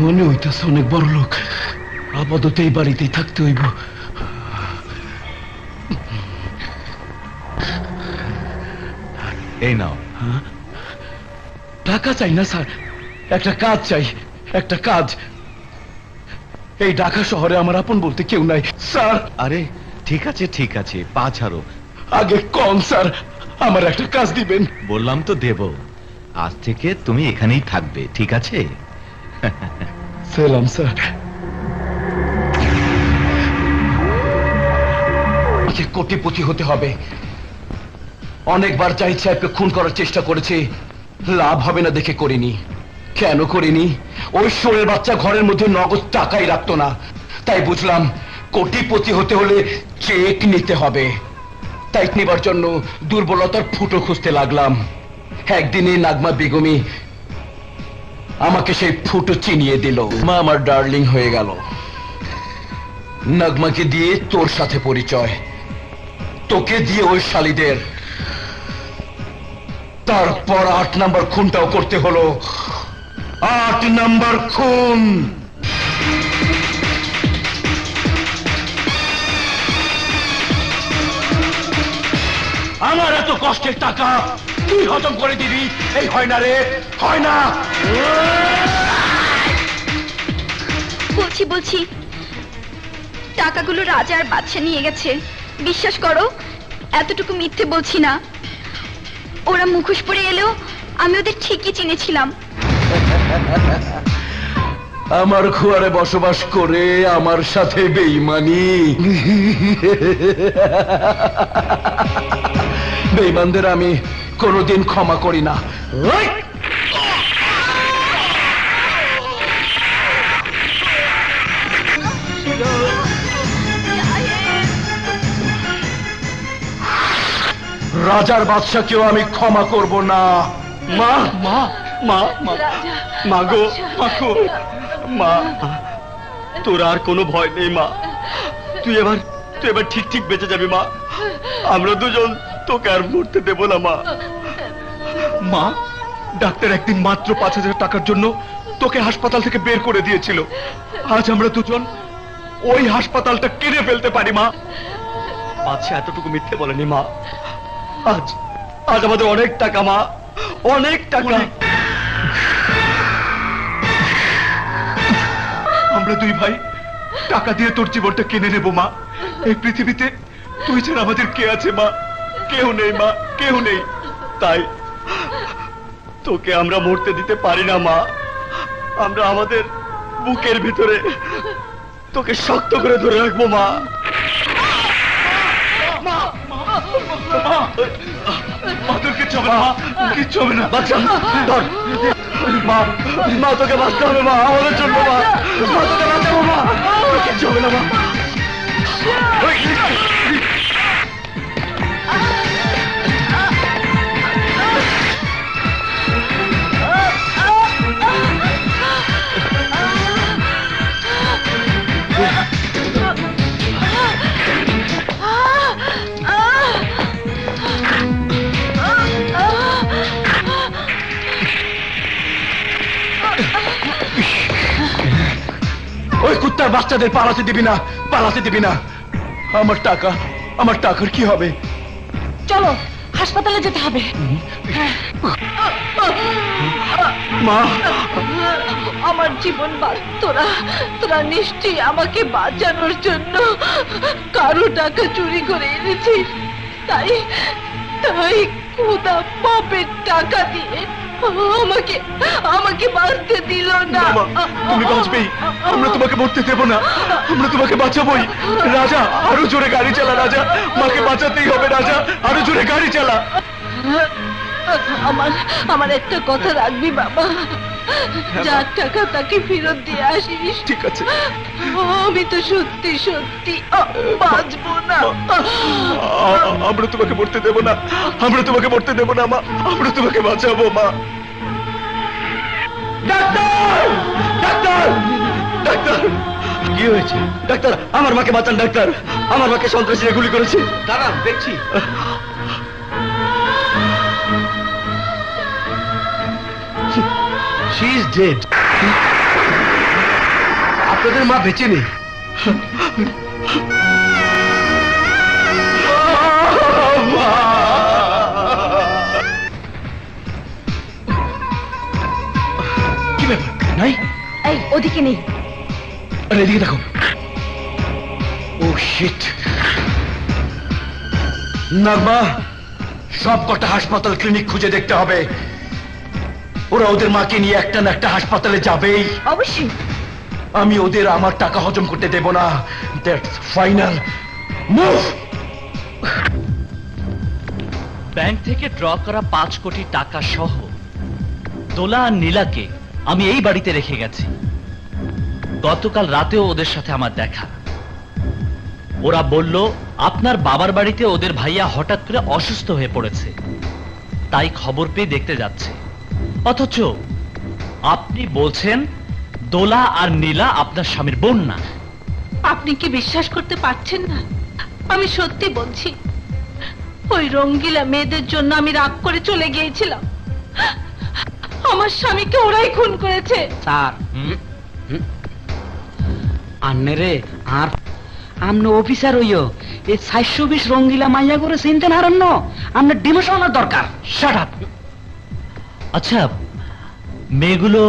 মনে হইতেছে অনেক বড় লোক, আপাতত এই বাড়িতেই থাকতে হইব। এই নাও। টাকা চাই না স্যার, একটা কাজ চাই, একটা কাজ। এই ঢাকা শহরে আমার আপন বলতে কেউ নাই স্যার। আরে ঠিক আছে ঠিক আছে, পা ছাড়ো। আগে কম স্যার, আমার একটা কাজ দিবেন। বললাম তো দেব। আজ থেকে তুমি এখানেই থাকবে, ঠিক আছে? সালাম স্যার। আমাকে কোটিপতি হতে হবে। অনেকবার জাহিদ সাহেবকে খুন করার চেষ্টা করেছি, লাভ হবে না দেখে করিনি। কেন করিনি? ওই শোরের বাচ্চা ঘরের মধ্যে নগদ টাকাই রাখতো না, তাই বুঝলাম কোটিপতি হতে হলে চেক নিতে হবে। তাই নেবার জন্য দুর্বলতার ফুটো খুঁজতে লাগলাম। একদিনে নাগমা বেগমি আমাকে সেই ফুটো চিনিয়ে দিল। মা আমার ডার্লিং হয়ে গেল। নাগমাকে দিয়ে তোর সাথে পরিচয়, তোকে দিয়ে ওই শালিদের। তারপর 8 নাম্বার খুনটাও করতে হলো। 8 নাম্বার খুন। আমার এত কষ্টের টাকা তুই হজম করে দিবি, এই হয় না রে, হয় না। বলছি টাকাগুলো রাজা আর বাদশা নিয়ে গেছে। বিশ্বাস করো, এতটুকু মিথ্যে বলছি না। ওরা মুখোশ পরে এলেও আমি ওদের ঠিকই চিনেছিলাম। আমার খুয়ারে বসবাস করে আমার সাথে বেঈমানি। বেঈমানদের আমি কোনোদিন ক্ষমা করি না। রাজার বাদশাকেও আমি ক্ষমা করব না। মা মা মা মা গো, মা গো, মা তোর আর কোনো ভয় নেই মা। তুই এবার ঠিক ঠিক বেঁচে যাবি মা। আমরা দুজন তোকে আর মরতে দেব না মা। মা, ডাক্তার একদিন মাত্র 5000 টাকার জন্য তোকে হাসপাতাল থেকে বের করে দিয়েছিল। আজ আমরা দুজন ওই হাসপাতালটা কিনে ফেলতে পারি মা। বাদশা এতটুকু মিথ্যে বলেনি মা। আজ আমাদের অনেক টাকা মা, অনেক টাকা। আমরা দুই ভাই টাকা দিয়ে তোর জীবনটা কিনে নেব মা। এই পৃথিবীতে তুই ছাড়া আমাদের কে আছে মা? কেউ নেই মা, কেউ নেই। তাই তোকে আমরা মরতে দিতে পারি না মা। আমরা আমাদের বুকের ভিতরে তোকে শক্ত করে ধরে রাখবো মা। তোর কিচ্ছু হবে না, কিচ্ছু হবে না। মা তোকে বাঁচতে হবে মা, আমাদের জন্য মা। তোকে বাঁচাবো মা, কিচ্ছু হবে না মা। ওই কুত্তার বাচ্চাদের পালাতে দিবি না, পালাতে দিবি না। আমার টাকার কি হবে? চলো হাসপাতালে যেতে হবে। মা, আমার জীবন তোরা নিশ্চয়ই আমাকে বাঁচানোর জন্য কারো টাকা চুরি করে এনেছিস। তাই খোদা বাপের টাকা দিয়ে আমাকে বাঁচতে দিল না। তুমি বাঁচবেই, আমরা তোমাকে মরতে দেব না, আমরা তোমাকে বাঁচাবোই। রাজা, আরো জোরে গাড়ি চালা রাজা, মাকে বাঁচাতেই হবে রাজা, আরো জোরে গাড়ি চালা। আমার একটা কথা রাখবি বাবা, যার টাকা তাকে ফেরত দিয়ে আসিস। ঠিক আছে। আমি তো সত্যি সত্যি বাঁচবো না। আমরা তোমাকে মরতে দেব না, আমরা তোমাকে মরতে দেব না মা, আমরা তোমাকে বাঁচাবো মা। ডাক্তার, ডাক্তার, ডাক্তার, কি হয়েছে? ডাক্তার, আমার মাকে বাঁচান ডাক্তার, আমার মাকে সন্ত্রাসীরা গুলি করেছে। দাঁড়ান, দেখছি। She is dead. আপনাদের মা বেঁচে নেই। কি ব্যাপার? নাই, এই ওদিকে নেই। আরে এদিকে দেখো। ও শিট। নাগমা, সব কটা হাসপাতাল ক্লিনিক খুঁজে দেখতে হবে। ওরা ওদের মাকে নিয়ে একটা না একটা হাসপাতালে যাবেই। অবশ্যই। আমি ওদের আমার টাকা হজম করতে দেব না। That's final. মুভ। ব্যাংক থেকে ড্র করা 5 কোটি টাকা সহ দোলা আর নীলাকে আমি এই বাড়িতে রেখে গেছি। গতকাল রাতেও ওদের সাথে আমার দেখা। ওরা বলল আপনার বাবার বাড়িতে ওদের ভাইয়া হঠাৎ করে অসুস্থ হয়ে পড়েছে, তাই খবর পেয়ে দেখতে যাচ্ছে। অথচ আপনি বলছেন দোলা আর নীলা আপনার স্বামীর বোন না। আপনি কি বিশ্বাস করতে পারছেন না? আমি সত্যি বলছি, ওই রঙ্গিলা মেয়েদের জন্য আমি রাগ করে চলে গিয়েছিলাম। আমার স্বামীকে ওরাই খুন করেছে। স্যার, আন্নে রে আর আমনে অফিসার হইও এই 420 রঙ্গিলা মাইয়া করে চিনতেন হারন্ন, আপনার ডিমোশনের দরকার। Shut up. আচ্ছা, মেয়েগুলো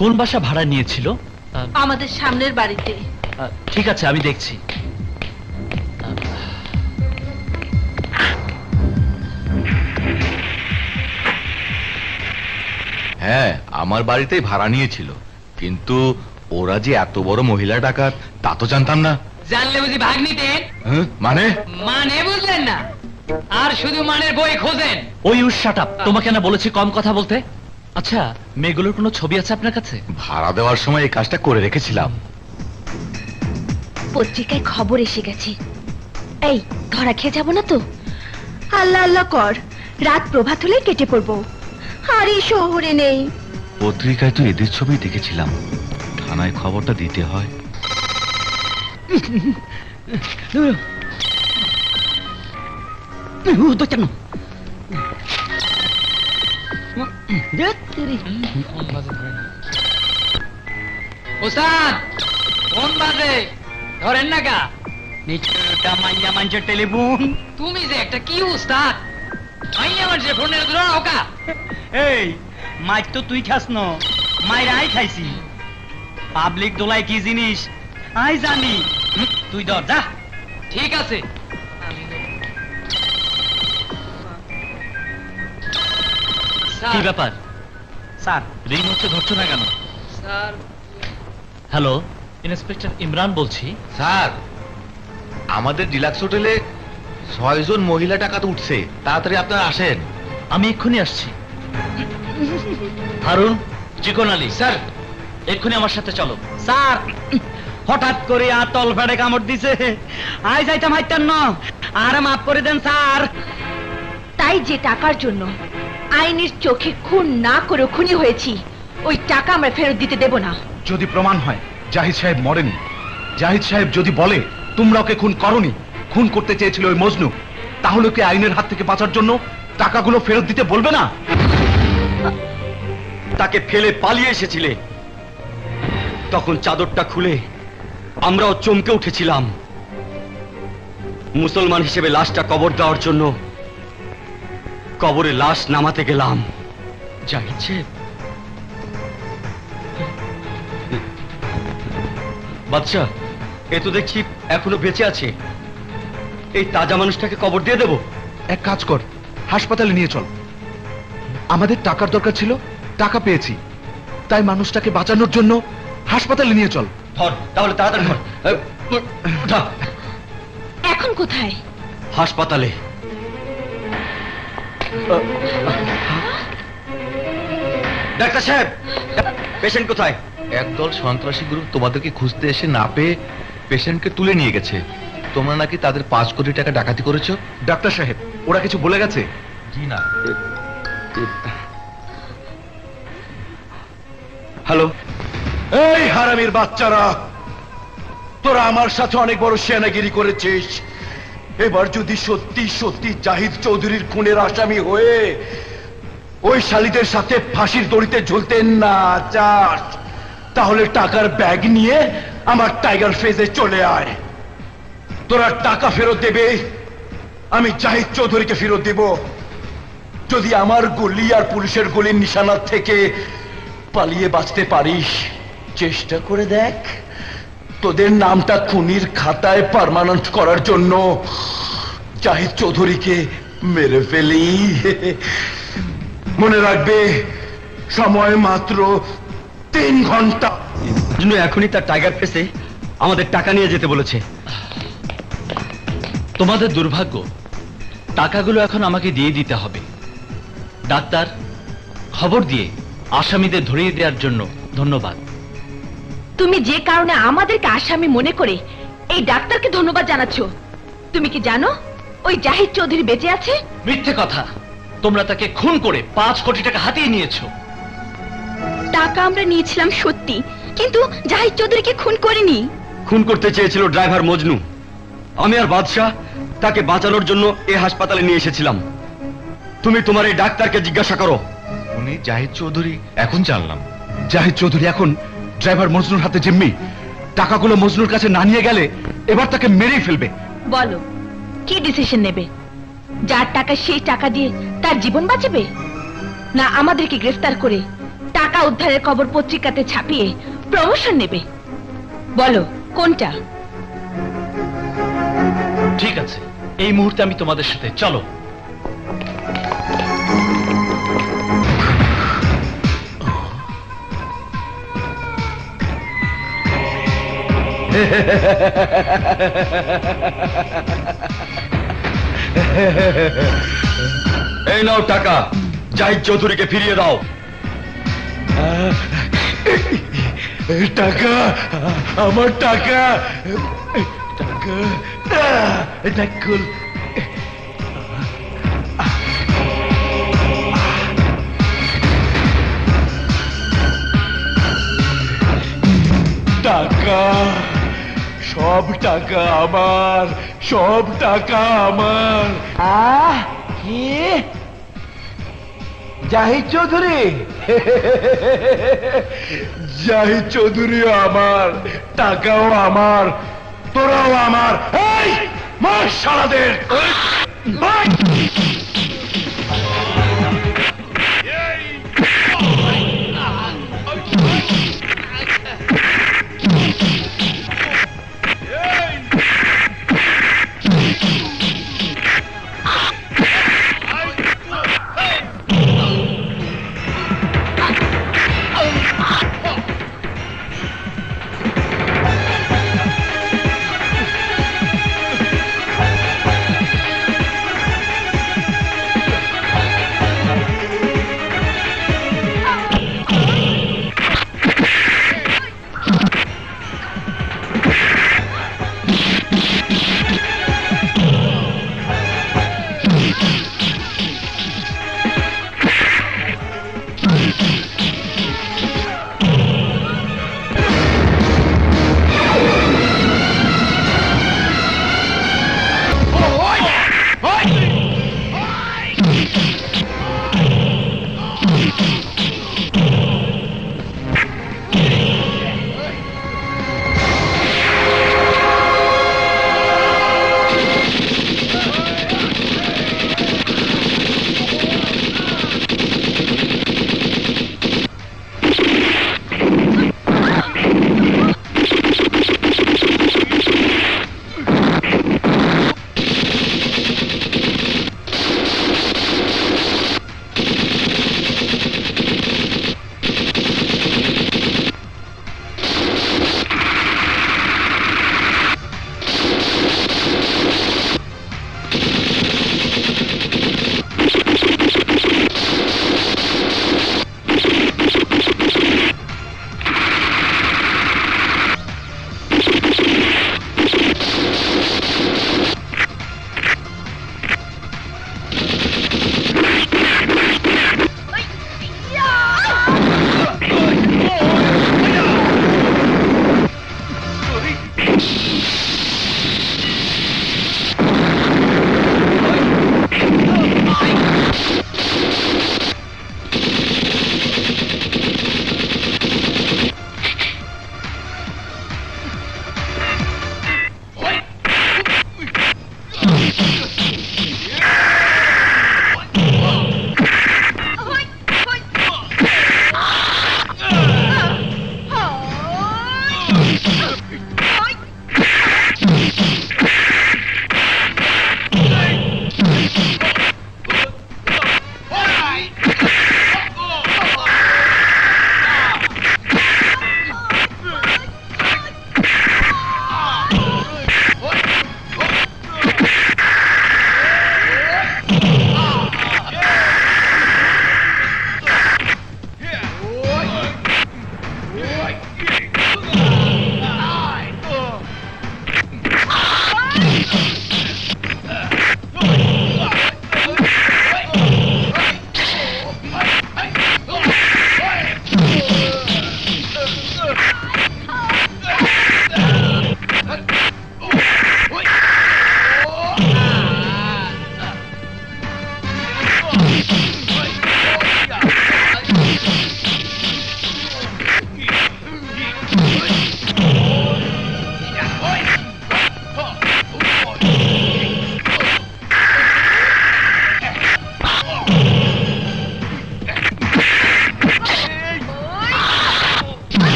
কোন বাসা ভাড়া নিয়েছিল? আমাদের সামনের বাড়িতে। ঠিক আছে, আমি দেখছি। হ্যাঁ, আমার বাড়িতেই ভাড়া নিয়েছিল, কিন্তু ওরা যে এত বড় মহিলা ডাকাত তা তো জানতাম না। জানলে বুঝি ভাগ নিতেন? মানে মানে বুঝলেন না, আর শুধু মানের বই খোঁজেন। ওই শাট আপ, তোমাকে না বলেছি কম কথা বলতে? আচ্ছা, মেয়েগুলোর কোনো ছবি আছে আপনার কাছে? ভাড়া দেওয়ার সময় এই কাজটা করে রেখেছিলাম। পত্রিকায় খবর এসে গেছে। এই ধরা খেয়ে যাবো না তো? আল্লাহ আল্লাহ কর, রাত প্রভাত হলে কেটে পড়বো। আর এই শহরে নেই। পত্রিকায় তো এদের ছবি দেখেছিলাম, থানায় খবরটা দিতে হয়। ওস্তাদ, কোন বাজে ধরেন না গা? মাইয়া মানুষের টেলিফোন। তুমি যে একটা কি উস্তাদ, মাইয়া মানুষের ফোনের ধরা ওকা। এই মাইর তো তুই খাস ন, মাইর আই খাইছি। পাবলিক দোলাই কি জিনিস আই জানি। তুই ধর যা। ঠিক আছে। কি ব্যাপার স্যার? রিং হচ্ছে, ধরছো না কেন? স্যার, হ্যালো, ইন্সপেক্টর ইমরান বলছি। স্যার, আমাদের ডিলাক্স হোটেলে 6 জন মহিলা ডাকাত উঠছে, তাড়াতাড়ি আপনারা আসেন। আমি এক্ষুনি আসছি। হারুন, চিকন আলী, স্যার এক্ষুনি আমার সাথে চলো। স্যার, হঠাৎ করে আতল ফেড়ে কামড় দিছে, আই যাইতাম হাইতাম না, আর মাফ করে দেন স্যার। তাই যে টাকার জন্য আইনের চোখে খুন না করে খুনি হয়েছি, ওই টাকা আমরা ফেরত দিতে দেব না। যদি প্রমাণ হয় জাহিদ সাহেব মরেনি, জাহিদ সাহেব যদি বলে তোমরা ওকে খুন করনি, খুন করতে চেয়েছিল ওই মজনু, তাহলে কি আইনের হাত থেকে বাঁচার জন্য টাকাগুলো ফেরত দিতে বলবে না? তাকে ফেলে পালিয়ে এসেছিলে, তখন চাদরটা খুলে আমরাও চমকে উঠেছিলাম। মুসলমান হিসেবে লাশটা কবর দেওয়ার জন্য কবরে লাশ নামাতে গেলাম। জাহিদ সাহেব? বাদশা, এ তো দেখছি এখনো বেঁচে আছে। এই তাজা মানুষটাকে কবর দিয়ে দেব? এক কাজ কর, হাসপাতালে নিয়ে চল। আমাদের টাকার দরকার ছিল, টাকা পেয়েছি, তাই মানুষটাকে বাঁচানোর জন্য হাসপাতালে নিয়ে চল। ধর, তাহলে তাড়াতাড়ি ধর। এখন কোথায়? হাসপাতালে। ডাক্তার সাহেব, পেশেন্ট কোথায়? একদল সন্ত্রাসী গ্রুপ তোমাদেরকে খুঁজতে এসে না পেয়ে পেশেন্টকে তুলে নিয়ে গেছে। তোমরা নাকি তাদের 5 কোটি টাকা ডাকাতি করেছো। ডাক্তার সাহেব, ওরা কিছু বলে গেছে? জি না। হ্যালো, এই হারামির বাচ্চারা, তোরা আমার সাথে অনেক বড় সেনাগিরি করেছিস। এবার যদি সত্যি সত্যি জাহিদ চৌধুরীর খুনের আসামি হয়ে ওই শালিদের সাথে ফাঁসির দড়িতে ঝুলতে না চাস, তাহলে টাকার ব্যাগ নিয়ে আমার টাইগার ফেজে চলে আয়। তোরা টাকা ফেরত দেবে, আমি জাহিদ চৌধুরীকে ফেরত দেব। যদি আমার গুলি আর পুলিশের গুলির নিশানা থেকে পালিয়ে বাঁচতে পারিস, চেষ্টা করে দেখ। তোদের নামটা খুনির খাতায় পার্মানেন্ট করার জন্য জাহিদ চৌধুরীকে মেরে ফেলি। মনে রাখবে, সময় মাত্র 3 ঘন্টা। এখনই তার টাইগার ফেসে আমাদের টাকা নিয়ে যেতে বলেছে। তোমাদের দুর্ভাগ্য, টাকাগুলো এখন আমাকে দিয়ে দিতে হবে। ডাক্তার, খবর দিয়ে আসামিদের ধরিয়ে দেওয়ার জন্য ধন্যবাদ। তুমি যে কারণে আমাদেরকে আসামি মনে করে এই ডাক্তারকে ধন্যবাদ জানাচ্ছ, তুমি কি জানো ওই জাহিদ চৌধুরী বেঁচে আছে? মিথ্যে কথা, তোমরা তাকে খুন করে 5 কোটি টাকা হাতিয়ে নিয়েছো। টাকা আমরা নিয়েছিলাম সত্যি, কিন্তু জাহিদ চৌধুরীকে খুন করিনি। খুন করতে চেয়েছিল ড্রাইভার মজনু। আমি আর বাদশাহ তাকে বাঁচানোর জন্য এই হাসপাতালে নিয়ে এসেছিলাম। তুমি তোমার এই ডাক্তারকে জিজ্ঞাসা করো। উনি জাহিদ চৌধুরী এখন জানলাম। জাহিদ চৌধুরী এখন ড্রাইভার মজনুর হাতে জিম্মি। টাকাগুলো মজনুর কাছে না নিয়ে গেলে এবার তাকে মেরেই ফেলবে। বলো, কি ডিসিশন নেবে? যার টাকা সেই টাকা দিয়ে তার জীবন বাঁচাবে, না আমাদেরকে গ্রেফতার করে টাকা উদ্ধারের খবর পত্রিকাতে ছাপিয়ে প্রমোশন নেবে? বলো কোনটা? ঠিক আছে, এই মুহূর্তে আমি তোমাদের সাথে, চলো। এই নাও টাকা, জাহিদ চৌধুরীকে ফিরিয়ে দাও। টাকা, আমার টাকা, টাকা, দেখুন। টাকা, সব টাকা আমার, সব টাকা আমার। কি জাহিদ চৌধুরী? জাহিদ চৌধুরীও আমার, টাকাও আমার, তোরাও আমার। এই মার শালাদের!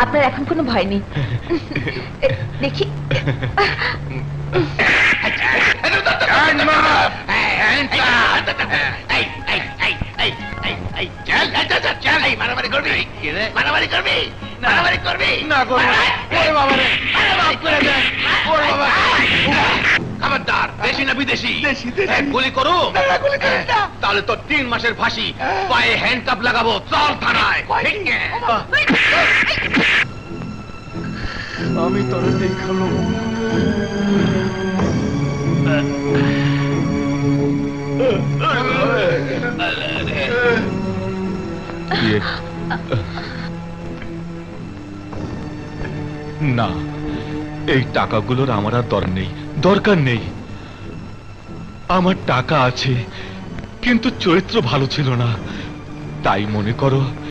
আপনার এখন কোনো ভয় নেই। দেখি মারামারি করবি মারামারি করবি মারামারি করবি না করবো না। ওরে বাবা রে, মাফ করে দেন। ওরে বাবা। খবরদার, দেশি না বিদেশি? দেশি, দেশি। এক গুলি করো। না, না, গুলি করিস না। তাহলে তো 3 মাসের ফাঁসি, পায়ে হ্যান্ডকাপ লাগাবো, চল থানায়। আমি তোরে দেখালো। না, এই টাকাগুলোর আমার আর দরকার নেই। আমার টাকা আছে, কিন্তু চরিত্র ভালো ছিল না, তাই মনে করো